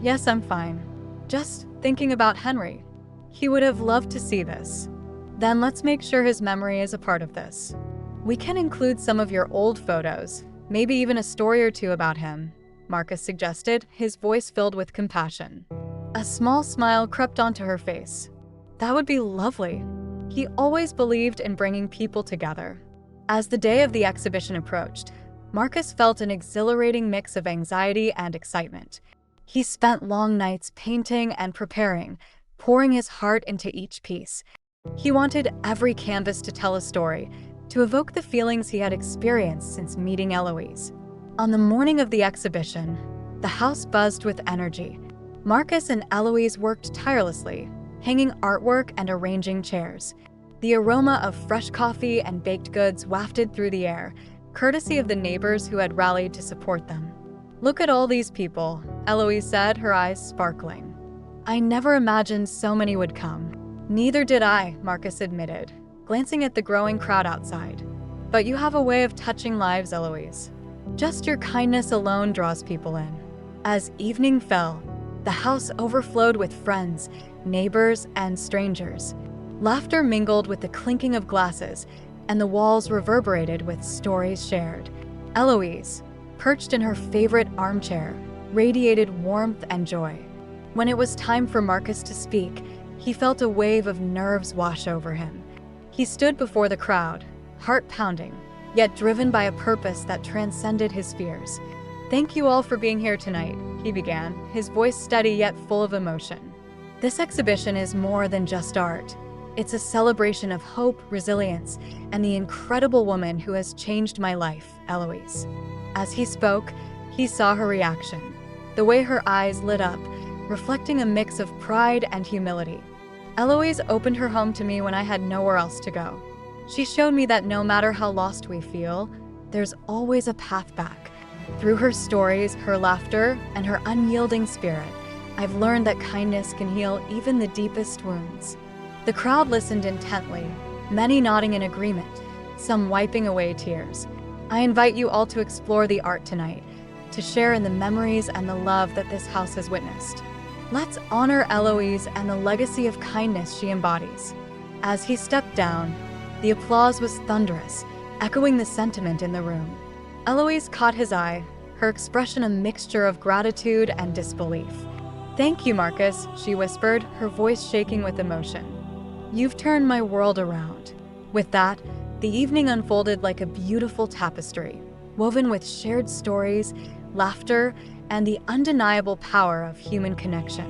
"Yes, I'm fine. Just thinking about Henry. He would have loved to see this." "Then let's make sure his memory is a part of this. We can include some of your old photos, maybe even a story or two about him," Marcus suggested, his voice filled with compassion. A small smile crept onto her face. That would be lovely. He always believed in bringing people together. As the day of the exhibition approached, Marcus felt an exhilarating mix of anxiety and excitement. He spent long nights painting and preparing, pouring his heart into each piece. He wanted every canvas to tell a story, to evoke the feelings he had experienced since meeting Eloise. On the morning of the exhibition, the house buzzed with energy. Marcus and Eloise worked tirelessly, hanging artwork and arranging chairs. The aroma of fresh coffee and baked goods wafted through the air, courtesy of the neighbors who had rallied to support them. "Look at all these people," Eloise said, her eyes sparkling. "I never imagined so many would come." "Neither did I," Marcus admitted, glancing at the growing crowd outside. "But you have a way of touching lives, Eloise. Just your kindness alone draws people in." As evening fell, the house overflowed with friends, neighbors, and strangers. Laughter mingled with the clinking of glasses, and the walls reverberated with stories shared. Eloise, perched in her favorite armchair, radiated warmth and joy. When it was time for Marcus to speak, he felt a wave of nerves wash over him. He stood before the crowd, heart pounding, yet driven by a purpose that transcended his fears. "Thank you all for being here tonight," he began, his voice steady yet full of emotion. "This exhibition is more than just art. It's a celebration of hope, resilience, and the incredible woman who has changed my life, Eloise." As he spoke, he saw her reaction, the way her eyes lit up, reflecting a mix of pride and humility. "Eloise opened her home to me when I had nowhere else to go. She showed me that no matter how lost we feel, there's always a path back. Through her stories, her laughter, and her unyielding spirit, I've learned that kindness can heal even the deepest wounds." The crowd listened intently, many nodding in agreement, some wiping away tears. I invite you all to explore the art tonight, to share in the memories and the love that this house has witnessed. Let's honor Eloise and the legacy of kindness she embodies. As he stepped down, the applause was thunderous, echoing the sentiment in the room. Eloise caught his eye, her expression a mixture of gratitude and disbelief. "Thank you, Marcus," she whispered, her voice shaking with emotion. "You've turned my world around." With that, the evening unfolded like a beautiful tapestry, woven with shared stories, laughter, and the undeniable power of human connection.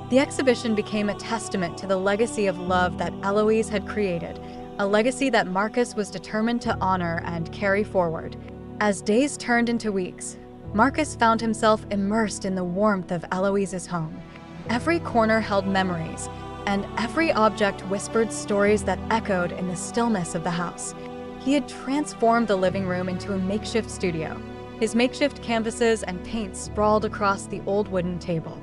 The exhibition became a testament to the legacy of love that Eloise had created, a legacy that Marcus was determined to honor and carry forward. As days turned into weeks, Marcus found himself immersed in the warmth of Eloise's home. Every corner held memories, and every object whispered stories that echoed in the stillness of the house. He had transformed the living room into a makeshift studio. His makeshift canvases and paints sprawled across the old wooden table.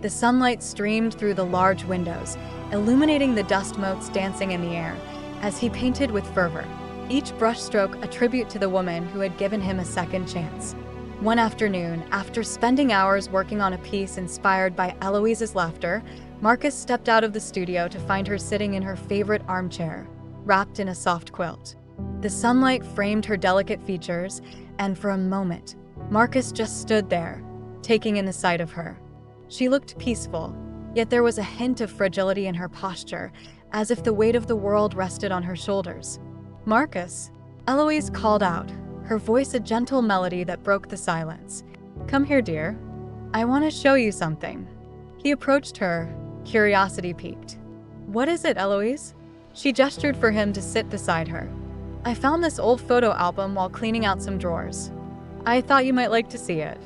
The sunlight streamed through the large windows, illuminating the dust motes dancing in the air as he painted with fervor, each brushstroke a tribute to the woman who had given him a second chance. One afternoon, after spending hours working on a piece inspired by Eloise's laughter, Marcus stepped out of the studio to find her sitting in her favorite armchair, wrapped in a soft quilt. The sunlight framed her delicate features, and for a moment, Marcus just stood there, taking in the sight of her. She looked peaceful, yet there was a hint of fragility in her posture, as if the weight of the world rested on her shoulders. "Marcus," Eloise called out, her voice a gentle melody that broke the silence. "Come here, dear. I want to show you something." He approached her, curiosity piqued. "What is it, Eloise?" She gestured for him to sit beside her. "I found this old photo album while cleaning out some drawers. I thought you might like to see it."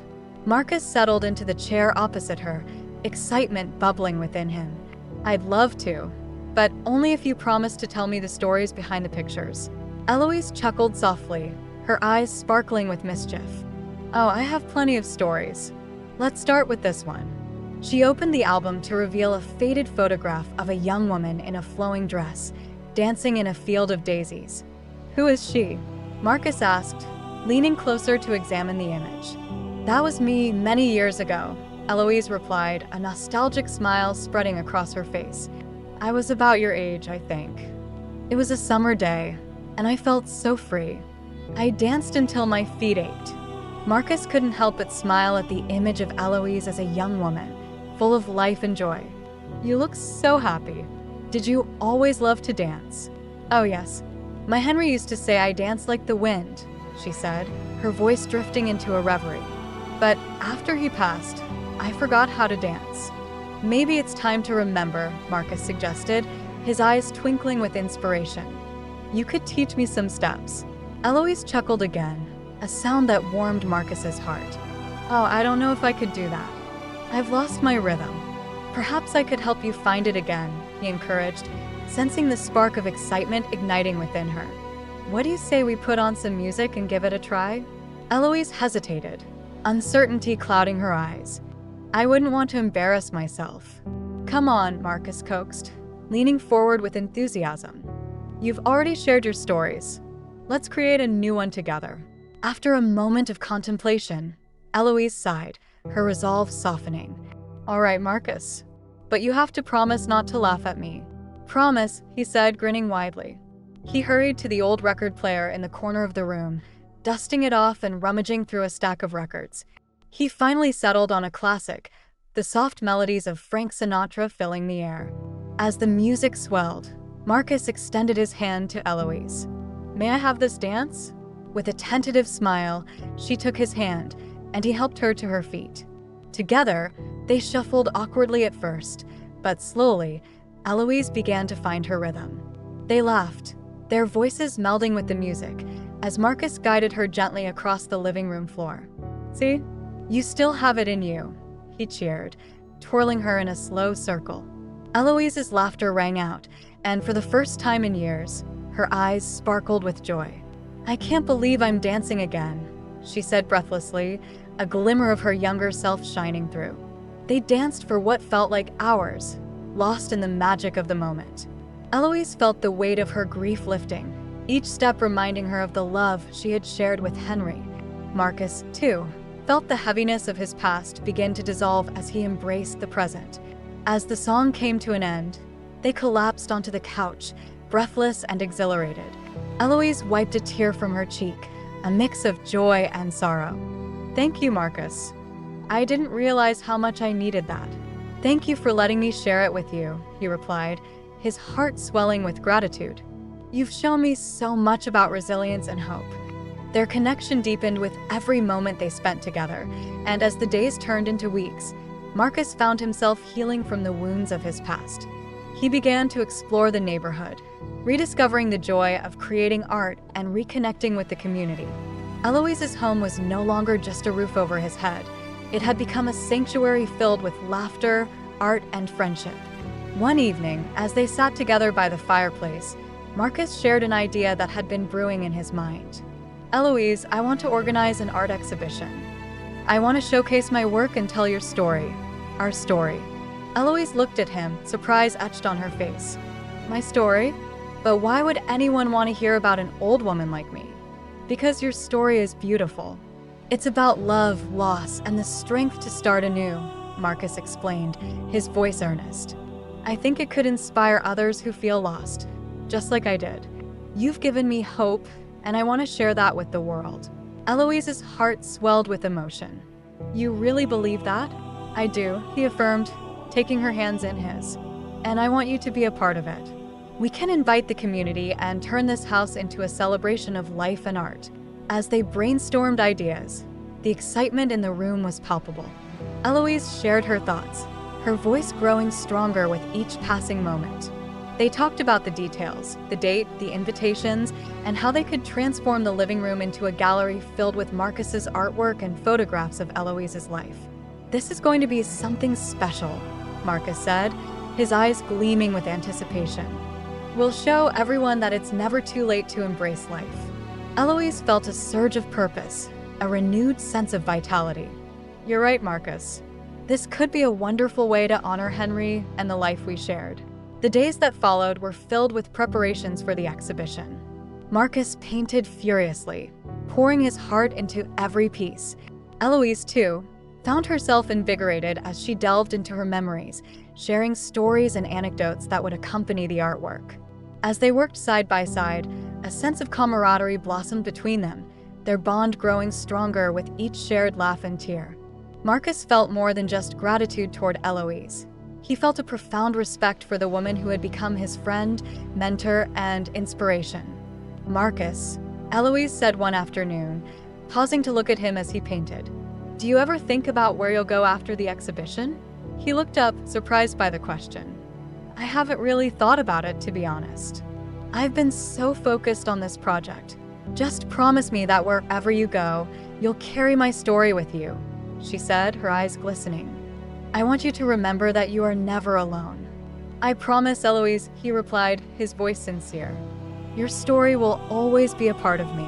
Marcus settled into the chair opposite her, excitement bubbling within him. "I'd love to, but only if you promise to tell me the stories behind the pictures." Eloise chuckled softly, her eyes sparkling with mischief. "Oh, I have plenty of stories. Let's start with this one." She opened the album to reveal a faded photograph of a young woman in a flowing dress, dancing in a field of daisies. "Who is she?" Marcus asked, leaning closer to examine the image. "That was me many years ago," Eloise replied, a nostalgic smile spreading across her face. "I was about your age, I think. It was a summer day, and I felt so free. I danced until my feet ached." Marcus couldn't help but smile at the image of Eloise as a young woman, full of life and joy. "You look so happy. Did you always love to dance?" "Oh yes. My Henry used to say I danced like the wind," she said, her voice drifting into a reverie. "But after he passed, I forgot how to dance." "Maybe it's time to remember," Marcus suggested, his eyes twinkling with inspiration. "You could teach me some steps." Eloise chuckled again, a sound that warmed Marcus's heart. "Oh, I don't know if I could do that. I've lost my rhythm. Perhaps I could help you find it again," he encouraged, sensing the spark of excitement igniting within her. "What do you say we put on some music and give it a try?" Eloise hesitated, uncertainty clouding her eyes. "I wouldn't want to embarrass myself." "Come on," Marcus coaxed, leaning forward with enthusiasm. "You've already shared your stories. Let's create a new one together." After a moment of contemplation, Eloise sighed, her resolve softening. "All right, Marcus, but you have to promise not to laugh at me." "Promise," he said, grinning widely. He hurried to the old record player in the corner of the room, dusting it off and rummaging through a stack of records. He finally settled on a classic, the soft melodies of Frank Sinatra filling the air. As the music swelled, Marcus extended his hand to Eloise. "May I have this dance?" With a tentative smile, she took his hand, and he helped her to her feet. Together, they shuffled awkwardly at first, but slowly, Eloise began to find her rhythm. They laughed, their voices melding with the music, as Marcus guided her gently across the living room floor. "See? You still have it in you," he cheered, twirling her in a slow circle. Eloise's laughter rang out, and for the first time in years, her eyes sparkled with joy. "I can't believe I'm dancing again," she said breathlessly, a glimmer of her younger self shining through. They danced for what felt like hours, lost in the magic of the moment. Eloise felt the weight of her grief lifting, each step reminding her of the love she had shared with Henry. Marcus, too, felt the heaviness of his past begin to dissolve as he embraced the present. As the song came to an end, they collapsed onto the couch, breathless and exhilarated. Eloise wiped a tear from her cheek, a mix of joy and sorrow. "Thank you, Marcus. I didn't realize how much I needed that." "Thank you for letting me share it with you," he replied, his heart swelling with gratitude. "You've shown me so much about resilience and hope." Their connection deepened with every moment they spent together, and as the days turned into weeks, Marcus found himself healing from the wounds of his past. He began to explore the neighborhood, rediscovering the joy of creating art and reconnecting with the community. Eloise's home was no longer just a roof over his head. It had become a sanctuary filled with laughter, art, and friendship. One evening, as they sat together by the fireplace, Marcus shared an idea that had been brewing in his mind. "Eloise, I want to organize an art exhibition. I want to showcase my work and tell your story, our story." Eloise looked at him, surprise etched on her face. "My story? But why would anyone want to hear about an old woman like me?" "Because your story is beautiful. It's about love, loss, and the strength to start anew, Marcus explained, his voice earnest. I think it could inspire others who feel lost, just like I did. You've given me hope, and I want to share that with the world. Eloise's heart swelled with emotion. You really believe that? I do, he affirmed, taking her hands in his. And I want you to be a part of it. We can invite the community and turn this house into a celebration of life and art. As they brainstormed ideas, the excitement in the room was palpable. Eloise shared her thoughts, her voice growing stronger with each passing moment. They talked about the details, the date, the invitations, and how they could transform the living room into a gallery filled with Marcus's artwork and photographs of Eloise's life. This is going to be something special, Marcus said, his eyes gleaming with anticipation. We'll show everyone that it's never too late to embrace life. Eloise felt a surge of purpose, a renewed sense of vitality. You're right, Marcus. This could be a wonderful way to honor Henry and the life we shared. The days that followed were filled with preparations for the exhibition. Marcus painted furiously, pouring his heart into every piece. Eloise, too, found herself invigorated as she delved into her memories, sharing stories and anecdotes that would accompany the artwork. As they worked side by side, a sense of camaraderie blossomed between them, their bond growing stronger with each shared laugh and tear. Marcus felt more than just gratitude toward Eloise. He felt a profound respect for the woman who had become his friend, mentor, and inspiration. Marcus, Eloise said one afternoon, pausing to look at him as he painted. Do you ever think about where you'll go after the exhibition? He looked up, surprised by the question. I haven't really thought about it, to be honest. I've been so focused on this project. Just promise me that wherever you go, you'll carry my story with you, she said, her eyes glistening. I want you to remember that you are never alone. I promise, Eloise, he replied, his voice sincere. Your story will always be a part of me.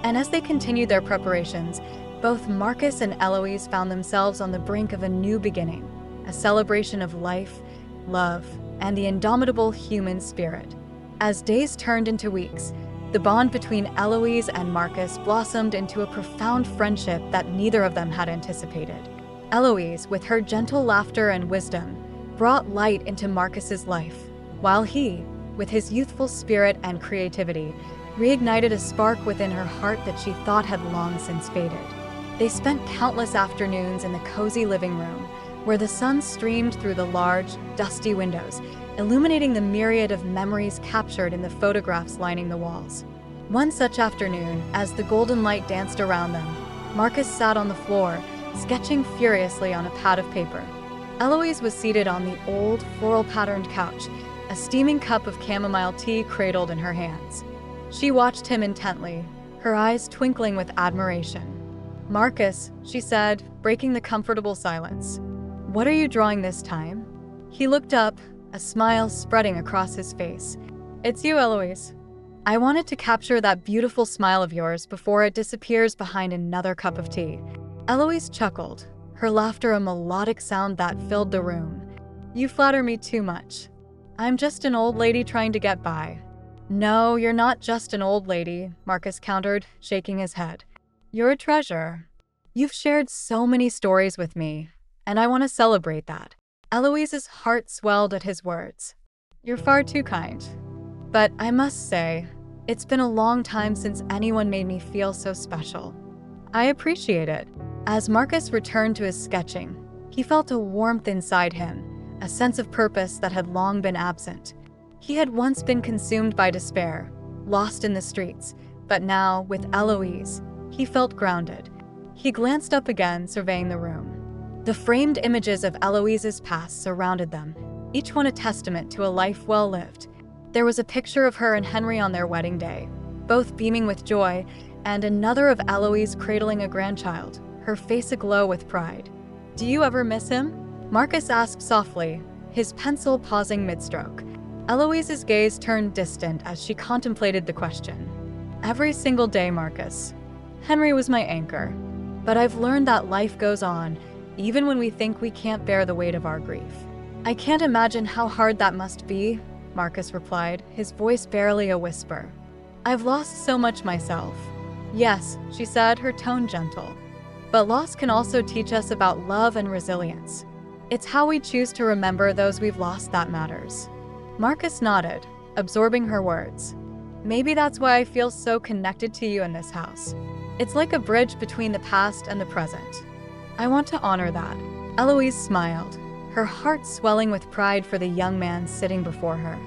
And as they continued their preparations, both Marcus and Eloise found themselves on the brink of a new beginning, a celebration of life, love, and the indomitable human spirit. As days turned into weeks, the bond between Eloise and Marcus blossomed into a profound friendship that neither of them had anticipated. Eloise, with her gentle laughter and wisdom, brought light into Marcus's life, while he, with his youthful spirit and creativity, reignited a spark within her heart that she thought had long since faded. They spent countless afternoons in the cozy living room, where the sun streamed through the large, dusty windows, illuminating the myriad of memories captured in the photographs lining the walls. One such afternoon, as the golden light danced around them, Marcus sat on the floor, sketching furiously on a pad of paper. Eloise was seated on the old, floral-patterned couch, a steaming cup of chamomile tea cradled in her hands. She watched him intently, her eyes twinkling with admiration. Marcus, she said, breaking the comfortable silence. What are you drawing this time? He looked up, a smile spreading across his face. It's you, Eloise. I wanted to capture that beautiful smile of yours before it disappears behind another cup of tea. Eloise chuckled, her laughter a melodic sound that filled the room. You flatter me too much. I'm just an old lady trying to get by. No, you're not just an old lady, Marcus countered, shaking his head. You're a treasure. You've shared so many stories with me, and I want to celebrate that. Eloise's heart swelled at his words. You're far too kind. But I must say, it's been a long time since anyone made me feel so special. I appreciate it. As Marcus returned to his sketching, he felt a warmth inside him, a sense of purpose that had long been absent. He had once been consumed by despair, lost in the streets, but now, with Eloise, he felt grounded. He glanced up again, surveying the room. The framed images of Eloise's past surrounded them, each one a testament to a life well lived. There was a picture of her and Henry on their wedding day, both beaming with joy, and another of Eloise cradling a grandchild, her face aglow with pride. Do you ever miss him? Marcus asked softly, his pencil pausing mid-stroke. Eloise's gaze turned distant as she contemplated the question. Every single day, Marcus. Henry was my anchor, but I've learned that life goes on, even when we think we can't bear the weight of our grief. I can't imagine how hard that must be, Marcus replied, his voice barely a whisper. I've lost so much myself. Yes, she said, her tone gentle. But loss can also teach us about love and resilience. It's how we choose to remember those we've lost that matters. Marcus nodded, absorbing her words. Maybe that's why I feel so connected to you in this house. It's like a bridge between the past and the present. I want to honor that. Eloise smiled, her heart swelling with pride for the young man sitting before her.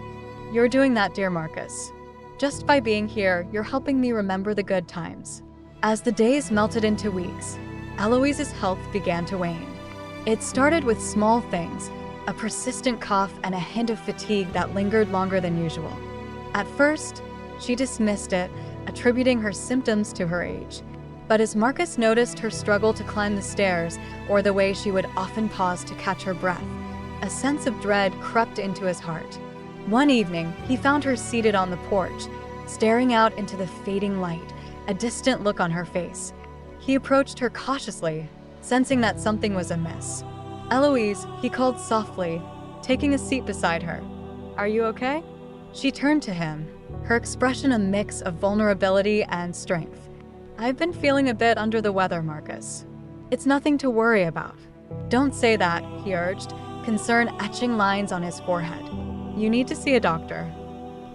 You're doing that, dear Marcus. Just by being here, you're helping me remember the good times. As the days melted into weeks, Eloise's health began to wane. It started with small things, a persistent cough and a hint of fatigue that lingered longer than usual. At first, she dismissed it, attributing her symptoms to her age. But as Marcus noticed her struggle to climb the stairs, or the way she would often pause to catch her breath, a sense of dread crept into his heart. One evening, he found her seated on the porch, staring out into the fading light, a distant look on her face. He approached her cautiously, sensing that something was amiss. Eloise, he called softly, taking a seat beside her. Are you okay? She turned to him, her expression a mix of vulnerability and strength. I've been feeling a bit under the weather, Marcus. It's nothing to worry about. Don't say that, he urged, concern etching lines on his forehead. You need to see a doctor.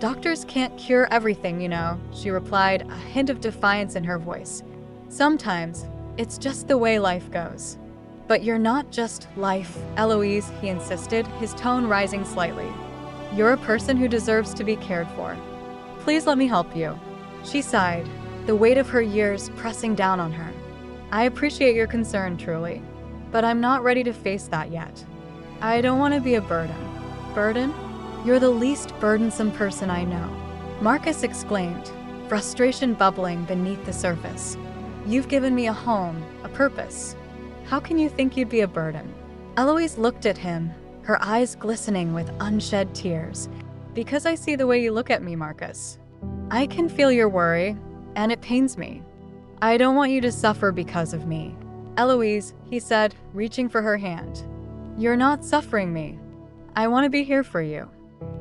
Doctors can't cure everything, you know, she replied, a hint of defiance in her voice. Sometimes, it's just the way life goes. But you're not just life, Eloise, he insisted, his tone rising slightly. You're a person who deserves to be cared for. Please let me help you. She sighed, the weight of her years pressing down on her. I appreciate your concern, truly, but I'm not ready to face that yet. I don't want to be a burden. Burden? You're the least burdensome person I know, Marcus exclaimed, frustration bubbling beneath the surface. You've given me a home, a purpose. How can you think you'd be a burden? Eloise looked at him, her eyes glistening with unshed tears. Because I see the way you look at me, Marcus. I can feel your worry, and it pains me. I don't want you to suffer because of me. Eloise, he said, reaching for her hand. You're not suffering me. I want to be here for you.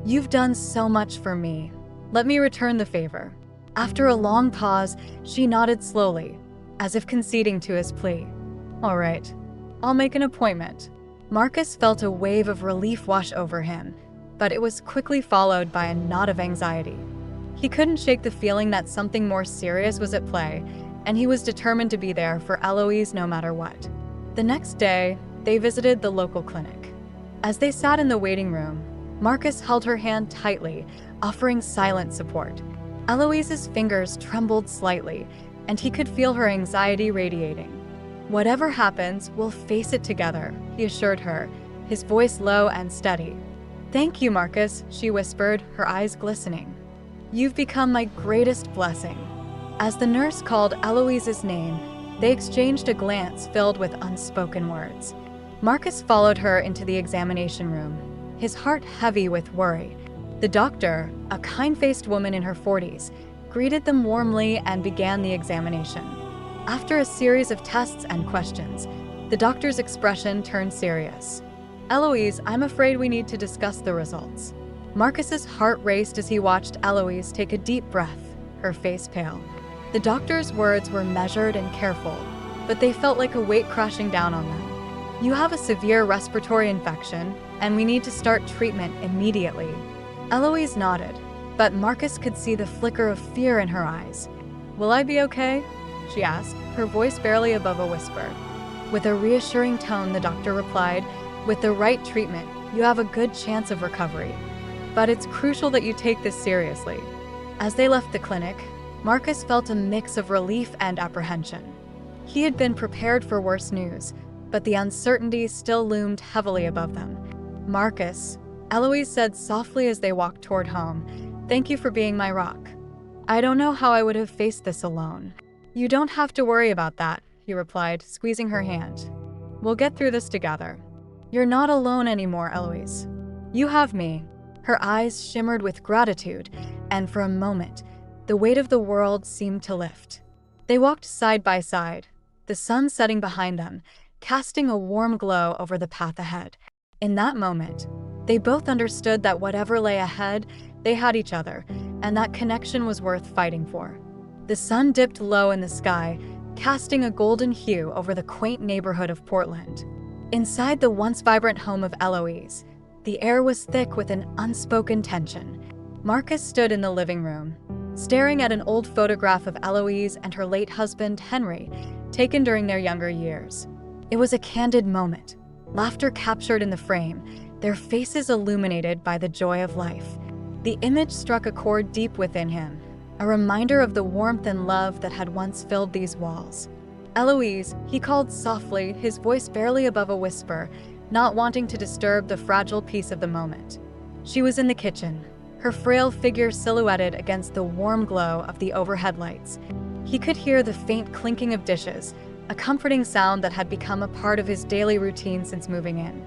You've done so much for me. Let me return the favor. After a long pause, she nodded slowly, as if conceding to his plea. All right, I'll make an appointment. Marcus felt a wave of relief wash over him, but it was quickly followed by a knot of anxiety. He couldn't shake the feeling that something more serious was at play, and he was determined to be there for Eloise no matter what. The next day, they visited the local clinic. As they sat in the waiting room, Marcus held her hand tightly, offering silent support. Eloise's fingers trembled slightly, and he could feel her anxiety radiating. Whatever happens, we'll face it together, he assured her, his voice low and steady. Thank you, Marcus, she whispered, her eyes glistening. You've become my greatest blessing. As the nurse called Eloise's name, they exchanged a glance filled with unspoken words. Marcus followed her into the examination room, his heart heavy with worry. The doctor, a kind-faced woman in her 40s, greeted them warmly and began the examination. After a series of tests and questions, the doctor's expression turned serious. Eloise, I'm afraid we need to discuss the results. Marcus's heart raced as he watched Eloise take a deep breath, her face pale. The doctor's words were measured and careful, but they felt like a weight crashing down on them. You have a severe respiratory infection, and we need to start treatment immediately. Eloise nodded, but Marcus could see the flicker of fear in her eyes. Will I be okay? She asked, her voice barely above a whisper. With a reassuring tone, the doctor replied, with the right treatment, you have a good chance of recovery. But it's crucial that you take this seriously. As they left the clinic, Marcus felt a mix of relief and apprehension. He had been prepared for worse news, but the uncertainty still loomed heavily above them. Marcus, Eloise said softly as they walked toward home, thank you for being my rock. I don't know how I would have faced this alone. You don't have to worry about that, he replied, squeezing her hand. We'll get through this together. You're not alone anymore, Eloise. You have me. Her eyes shimmered with gratitude, and for a moment, the weight of the world seemed to lift. They walked side by side, the sun setting behind them, casting a warm glow over the path ahead. In that moment, they both understood that whatever lay ahead, they had each other, and that connection was worth fighting for. The sun dipped low in the sky, casting a golden hue over the quaint neighborhood of Portland. Inside the once vibrant home of Eloise, the air was thick with an unspoken tension. Marcus stood in the living room, staring at an old photograph of Eloise and her late husband, Henry, taken during their younger years. It was a candid moment, laughter captured in the frame, their faces illuminated by the joy of life. The image struck a chord deep within him, a reminder of the warmth and love that had once filled these walls. "Eloise," he called softly, his voice barely above a whisper, not wanting to disturb the fragile peace of the moment. She was in the kitchen, her frail figure silhouetted against the warm glow of the overhead lights. He could hear the faint clinking of dishes, a comforting sound that had become a part of his daily routine since moving in.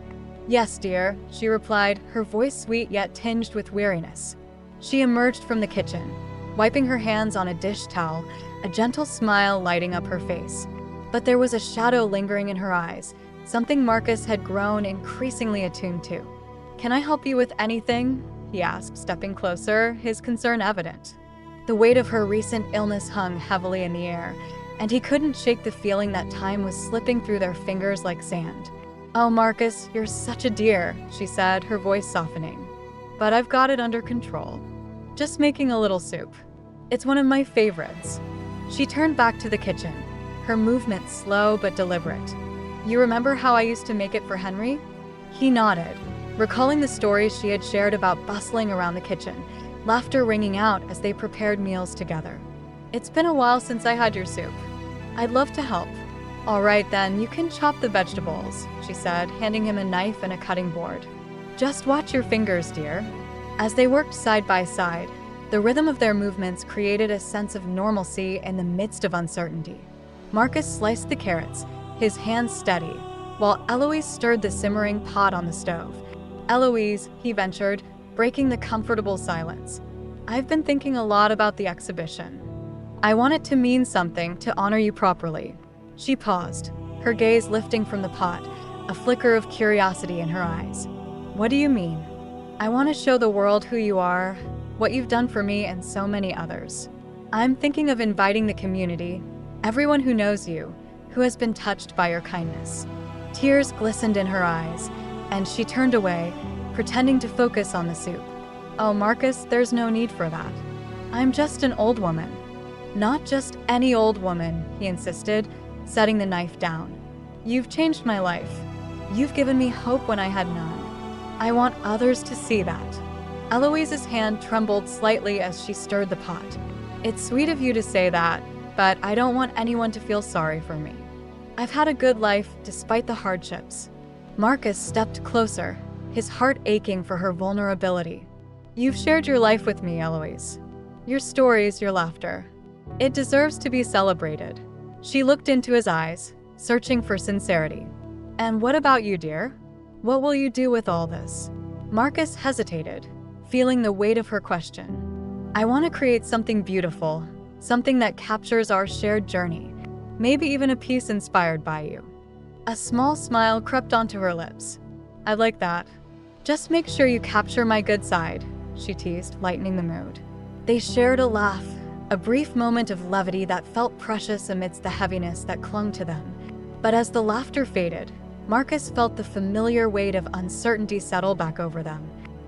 "Yes, dear," she replied, her voice sweet yet tinged with weariness. She emerged from the kitchen, wiping her hands on a dish towel, a gentle smile lighting up her face. But there was a shadow lingering in her eyes, something Marcus had grown increasingly attuned to. "Can I help you with anything?" he asked, stepping closer, his concern evident. The weight of her recent illness hung heavily in the air, and he couldn't shake the feeling that time was slipping through their fingers like sand. "Oh, Marcus, you're such a dear," she said, her voice softening. "But I've got it under control. Just making a little soup. It's one of my favorites." She turned back to the kitchen, her movement slow but deliberate. "You remember how I used to make it for Henry?" He nodded, recalling the stories she had shared about bustling around the kitchen, laughter ringing out as they prepared meals together. "It's been a while since I had your soup. I'd love to help." "All right then, you can chop the vegetables," she said, handing him a knife and a cutting board. "Just watch your fingers, dear." As they worked side by side, the rhythm of their movements created a sense of normalcy in the midst of uncertainty. Marcus sliced the carrots, his hands steady, while Eloise stirred the simmering pot on the stove. "Eloise," he ventured, breaking the comfortable silence, "I've been thinking a lot about the exhibition. I want it to mean something, to honor you properly." She paused, her gaze lifting from the pot, a flicker of curiosity in her eyes. "What do you mean?" "I want to show the world who you are, what you've done for me and so many others. I'm thinking of inviting the community, everyone who knows you, who has been touched by your kindness." Tears glistened in her eyes, and she turned away, pretending to focus on the soup. "Oh, Marcus, there's no need for that. I'm just an old woman." "Not just any old woman," he insisted, setting the knife down. "You've changed my life. You've given me hope when I had none. I want others to see that." Eloise's hand trembled slightly as she stirred the pot. "It's sweet of you to say that, but I don't want anyone to feel sorry for me. I've had a good life despite the hardships." Marcus stepped closer, his heart aching for her vulnerability. "You've shared your life with me, Eloise. Your stories, your laughter. It deserves to be celebrated." She looked into his eyes, searching for sincerity. "And what about you, dear? What will you do with all this?" Marcus hesitated, feeling the weight of her question. "I want to create something beautiful, something that captures our shared journey, maybe even a piece inspired by you." A small smile crept onto her lips. "I'd like that. Just make sure you capture my good side," she teased, lightening the mood. They shared a laugh, a brief moment of levity that felt precious amidst the heaviness that clung to them. But as the laughter faded, Marcus felt the familiar weight of uncertainty settle back over them.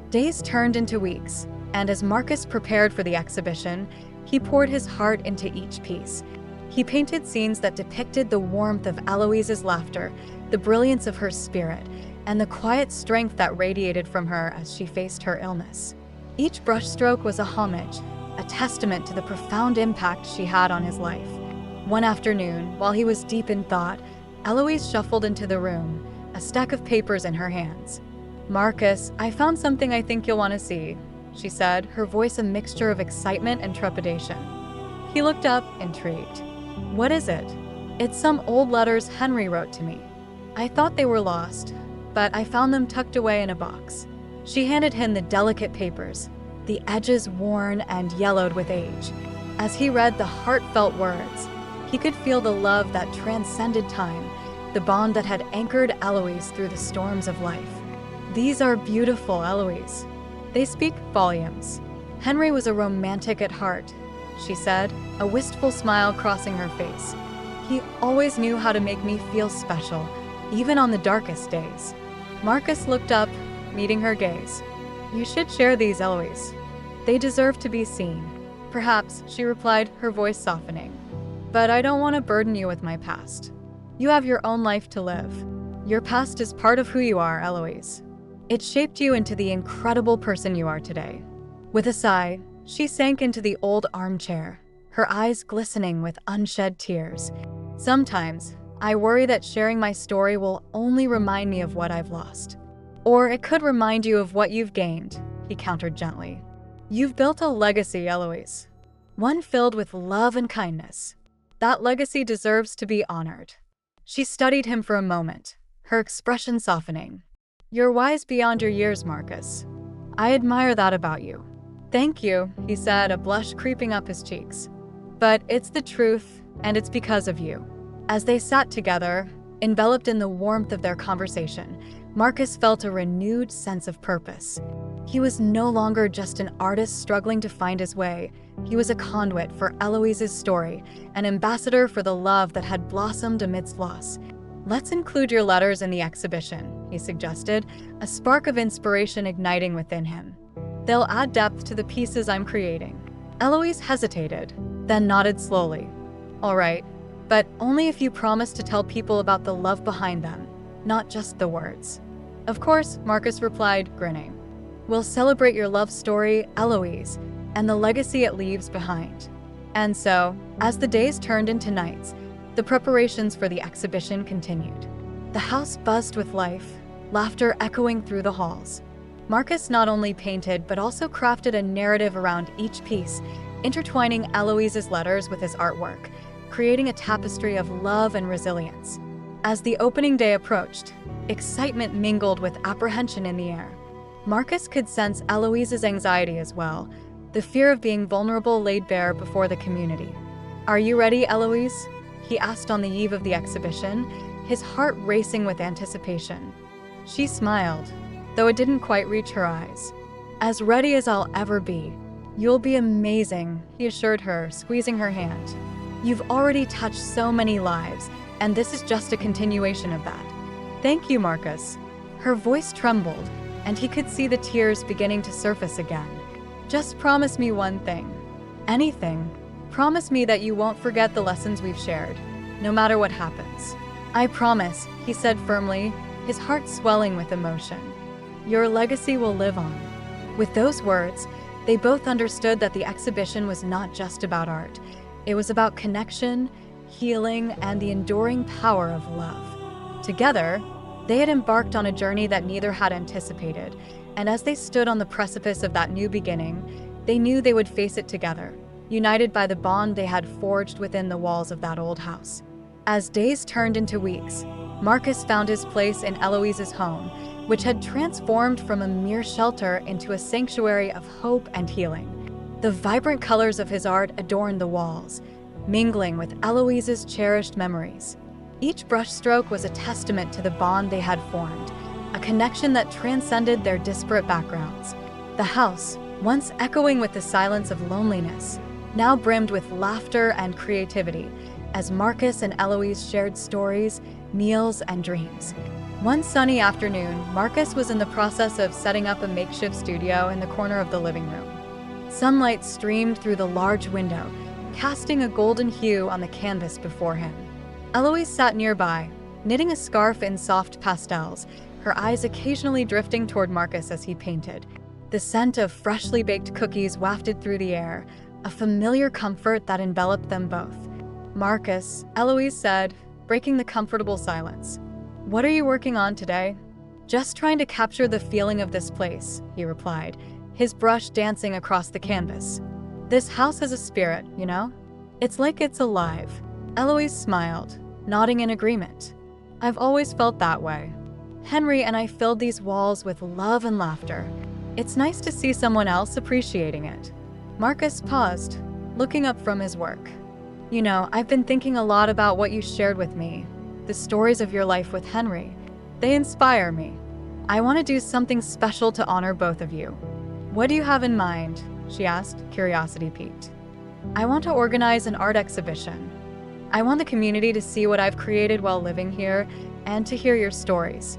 Days turned into weeks, and as Marcus prepared for the exhibition, he poured his heart into each piece. He painted scenes that depicted the warmth of Eloise's laughter, the brilliance of her spirit, and the quiet strength that radiated from her as she faced her illness. Each brushstroke was a homage, a testament to the profound impact she had on his life. One afternoon, while he was deep in thought, Eloise shuffled into the room, a stack of papers in her hands. "Marcus, I found something I think you'll want to see," she said, her voice a mixture of excitement and trepidation. He looked up, intrigued. "What is it?" "It's some old letters Henry wrote to me. I thought they were lost, but I found them tucked away in a box." She handed him the delicate papers, the edges worn and yellowed with age. As he read the heartfelt words, he could feel the love that transcended time, the bond that had anchored Eloise through the storms of life. "These are beautiful, Eloise. They speak volumes. Henry was a romantic at heart," she said, a wistful smile crossing her face. He always knew how to make me feel special, even on the darkest days. Marcus looked up, meeting her gaze. You should share these, Eloise. They deserve to be seen. Perhaps, she replied, her voice softening. But I don't want to burden you with my past. You have your own life to live. Your past is part of who you are, Eloise. It shaped you into the incredible person you are today. With a sigh, she sank into the old armchair, her eyes glistening with unshed tears. Sometimes, I worry that sharing my story will only remind me of what I've lost. Or it could remind you of what you've gained, he countered gently. You've built a legacy, Eloise. One filled with love and kindness. That legacy deserves to be honored. She studied him for a moment, her expression softening. You're wise beyond your years, Marcus. I admire that about you. Thank you, he said, a blush creeping up his cheeks. But it's the truth, and it's because of you. As they sat together, enveloped in the warmth of their conversation, Marcus felt a renewed sense of purpose. He was no longer just an artist struggling to find his way. He was a conduit for Eloise's story, an ambassador for the love that had blossomed amidst loss. Let's include your letters in the exhibition, he suggested, a spark of inspiration igniting within him. They'll add depth to the pieces I'm creating. Eloise hesitated, then nodded slowly. All right, but only if you promise to tell people about the love behind them, not just the words. Of course, Marcus replied, grinning. We'll celebrate your love story, Eloise, and the legacy it leaves behind. And so, as the days turned into nights, the preparations for the exhibition continued. The house buzzed with life, laughter echoing through the halls. Marcus not only painted but also crafted a narrative around each piece, intertwining Eloise's letters with his artwork, creating a tapestry of love and resilience. As the opening day approached, excitement mingled with apprehension in the air. Marcus could sense Eloise's anxiety as well, the fear of being vulnerable laid bare before the community. Are you ready, Eloise? He asked on the eve of the exhibition, his heart racing with anticipation. She smiled, though it didn't quite reach her eyes. As ready as I'll ever be. You'll be amazing, he assured her, squeezing her hand. You've already touched so many lives, and this is just a continuation of that. Thank you, Marcus. Her voice trembled, and he could see the tears beginning to surface again. Just promise me one thing. Anything. Promise me that you won't forget the lessons we've shared, no matter what happens. I promise, he said firmly, his heart swelling with emotion. Your legacy will live on. With those words, they both understood that the exhibition was not just about art. It was about connection, healing, and the enduring power of love. Together, they had embarked on a journey that neither had anticipated, and as they stood on the precipice of that new beginning, they knew they would face it together, united by the bond they had forged within the walls of that old house. As days turned into weeks, Marcus found his place in Eloise's home, which had transformed from a mere shelter into a sanctuary of hope and healing. The vibrant colors of his art adorned the walls, mingling with Eloise's cherished memories. Each brushstroke was a testament to the bond they had formed, a connection that transcended their disparate backgrounds. The house, once echoing with the silence of loneliness, now brimmed with laughter and creativity, as Marcus and Eloise shared stories, meals, and dreams. One sunny afternoon, Marcus was in the process of setting up a makeshift studio in the corner of the living room. Sunlight streamed through the large window, casting a golden hue on the canvas before him. Eloise sat nearby, knitting a scarf in soft pastels, her eyes occasionally drifting toward Marcus as he painted. The scent of freshly baked cookies wafted through the air, a familiar comfort that enveloped them both. Marcus, Eloise said, breaking the comfortable silence. What are you working on today? Just trying to capture the feeling of this place, he replied, his brush dancing across the canvas. This house has a spirit, you know? It's like it's alive. Eloise smiled, nodding in agreement. I've always felt that way. Henry and I filled these walls with love and laughter. It's nice to see someone else appreciating it. Marcus paused, looking up from his work. You know, I've been thinking a lot about what you shared with me, the stories of your life with Henry. They inspire me. I want to do something special to honor both of you. What do you have in mind? She asked, curiosity piqued. I want to organize an art exhibition. I want the community to see what I've created while living here and to hear your stories.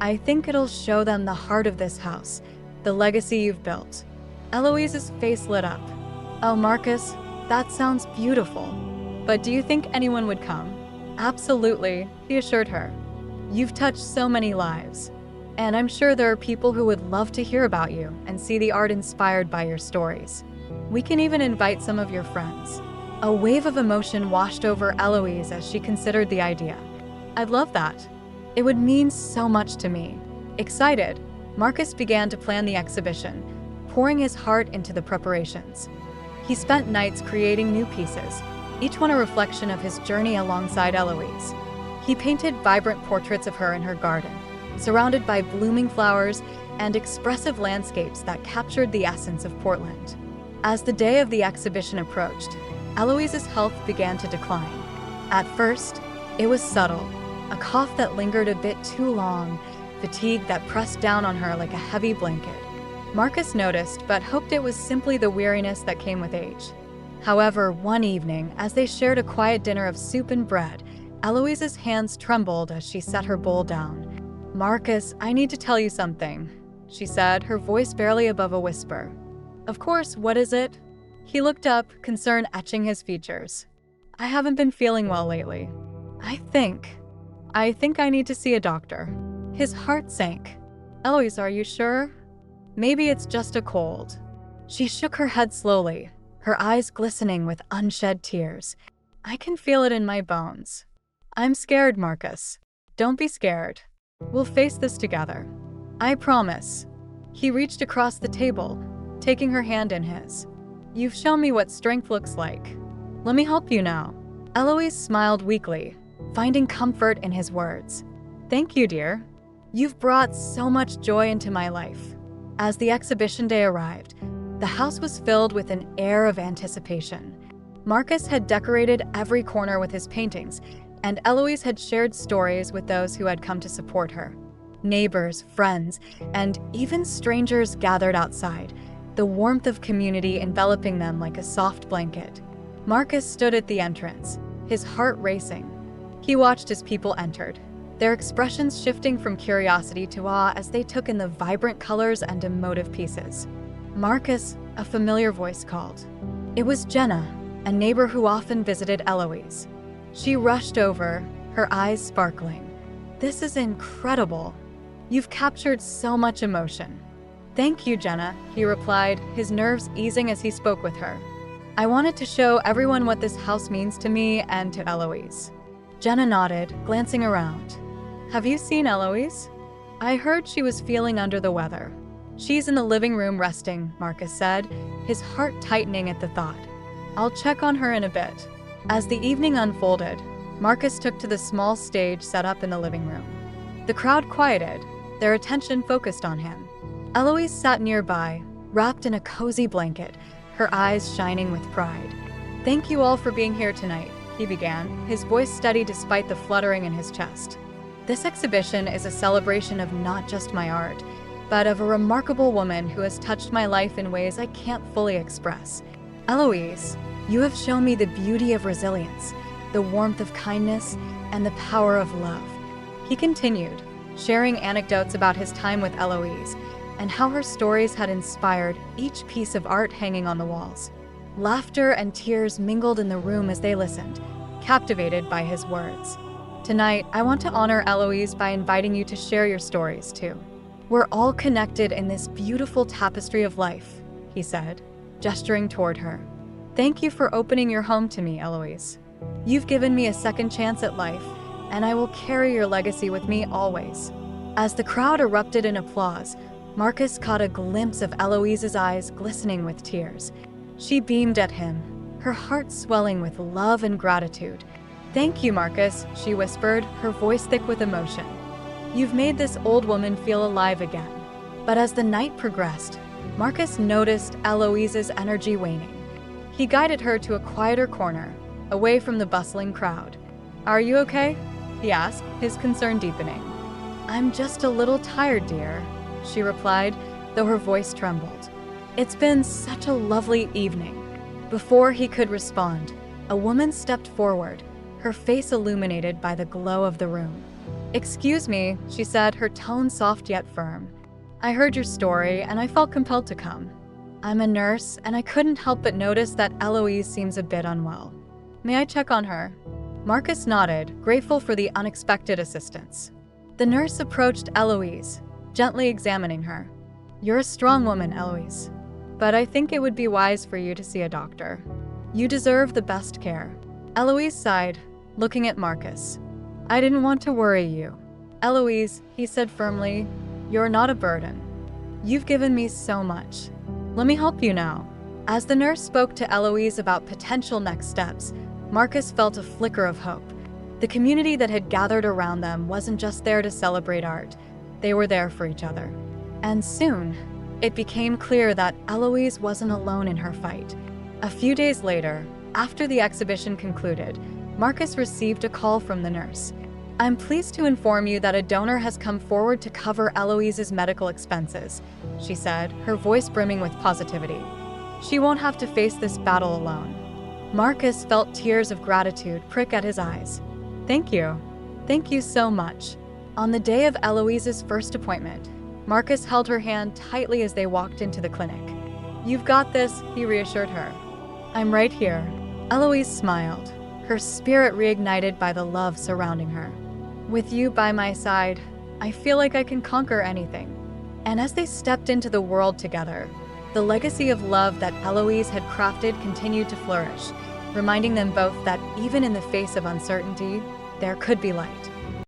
I think it'll show them the heart of this house, the legacy you've built." Eloise's face lit up. "Oh, Marcus, that sounds beautiful. But do you think anyone would come?" "Absolutely," he assured her. "You've touched so many lives. And I'm sure there are people who would love to hear about you and see the art inspired by your stories. We can even invite some of your friends." A wave of emotion washed over Eloise as she considered the idea. "I'd love that. It would mean so much to me." Excited, Marcus began to plan the exhibition, pouring his heart into the preparations. He spent nights creating new pieces, each one a reflection of his journey alongside Eloise. He painted vibrant portraits of her in her garden, surrounded by blooming flowers and expressive landscapes that captured the essence of Portland. As the day of the exhibition approached, Eloise's health began to decline. At first, it was subtle, a cough that lingered a bit too long, fatigue that pressed down on her like a heavy blanket. Marcus noticed, but hoped it was simply the weariness that came with age. However, one evening, as they shared a quiet dinner of soup and bread, Eloise's hands trembled as she set her bowl down. "Marcus, I need to tell you something," she said, her voice barely above a whisper. "Of course, what is it?" He looked up, concern etching his features. "I haven't been feeling well lately. I think I need to see a doctor." His heart sank. "Eloise, are you sure? Maybe it's just a cold." She shook her head slowly, her eyes glistening with unshed tears. "I can feel it in my bones." "I'm scared, Marcus. Don't be scared. We'll face this together. I promise." He reached across the table, taking her hand in his. "You've shown me what strength looks like. Let me help you now." Eloise smiled weakly, finding comfort in his words. "Thank you, dear. You've brought so much joy into my life." As the exhibition day arrived, the house was filled with an air of anticipation. Marcus had decorated every corner with his paintings, and Eloise had shared stories with those who had come to support her. Neighbors, friends, and even strangers gathered outside, the warmth of community enveloping them like a soft blanket. Marcus stood at the entrance, his heart racing. He watched as people entered, their expressions shifting from curiosity to awe as they took in the vibrant colors and emotive pieces. "Marcus," a familiar voice called. It was Jenna, a neighbor who often visited Eloise. She rushed over, her eyes sparkling. "This is incredible. You've captured so much emotion." "Thank you, Jenna," he replied, his nerves easing as he spoke with her. "I wanted to show everyone what this house means to me and to Eloise." Jenna nodded, glancing around. "Have you seen Eloise? I heard she was feeling under the weather." "She's in the living room resting," Marcus said, his heart tightening at the thought. "I'll check on her in a bit." As the evening unfolded, Marcus took to the small stage set up in the living room. The crowd quieted, their attention focused on him. Eloise sat nearby, wrapped in a cozy blanket, her eyes shining with pride. "Thank you all for being here tonight," he began, his voice steady despite the fluttering in his chest. "This exhibition is a celebration of not just my art, but of a remarkable woman who has touched my life in ways I can't fully express. Eloise, you have shown me the beauty of resilience, the warmth of kindness, and the power of love." He continued, sharing anecdotes about his time with Eloise and how her stories had inspired each piece of art hanging on the walls. Laughter and tears mingled in the room as they listened, captivated by his words. "Tonight, I want to honor Eloise by inviting you to share your stories too. We're all connected in this beautiful tapestry of life," he said, gesturing toward her. "Thank you for opening your home to me, Eloise. You've given me a second chance at life, and I will carry your legacy with me always." As the crowd erupted in applause, Marcus caught a glimpse of Eloise's eyes glistening with tears. She beamed at him, her heart swelling with love and gratitude. "Thank you, Marcus," she whispered, her voice thick with emotion. "You've made this old woman feel alive again." But as the night progressed, Marcus noticed Eloise's energy waning. He guided her to a quieter corner, away from the bustling crowd. "Are you okay?" he asked, his concern deepening. "I'm just a little tired, dear," she replied, though her voice trembled. "It's been such a lovely evening." Before he could respond, a woman stepped forward, her face illuminated by the glow of the room. "Excuse me," she said, her tone soft yet firm. "I heard your story and I felt compelled to come. I'm a nurse and I couldn't help but notice that Eloise seems a bit unwell. May I check on her?" Marcus nodded, grateful for the unexpected assistance. The nurse approached Eloise, gently examining her. "You're a strong woman, Eloise, but I think it would be wise for you to see a doctor. You deserve the best care." Eloise sighed, looking at Marcus. "I didn't want to worry you." "Eloise," he said firmly, "you're not a burden. You've given me so much. Let me help you now." As the nurse spoke to Eloise about potential next steps, Marcus felt a flicker of hope. The community that had gathered around them wasn't just there to celebrate art, they were there for each other. And soon, it became clear that Eloise wasn't alone in her fight. A few days later, after the exhibition concluded, Marcus received a call from the nurse. "I'm pleased to inform you that a donor has come forward to cover Eloise's medical expenses," she said, her voice brimming with positivity. "She won't have to face this battle alone." Marcus felt tears of gratitude prick at his eyes. "Thank you. Thank you so much." On the day of Eloise's first appointment, Marcus held her hand tightly as they walked into the clinic. "You've got this," he reassured her. "I'm right here." Eloise smiled, her spirit reignited by the love surrounding her. "With you by my side, I feel like I can conquer anything." And as they stepped into the world together, the legacy of love that Eloise had crafted continued to flourish, reminding them both that even in the face of uncertainty, there could be light.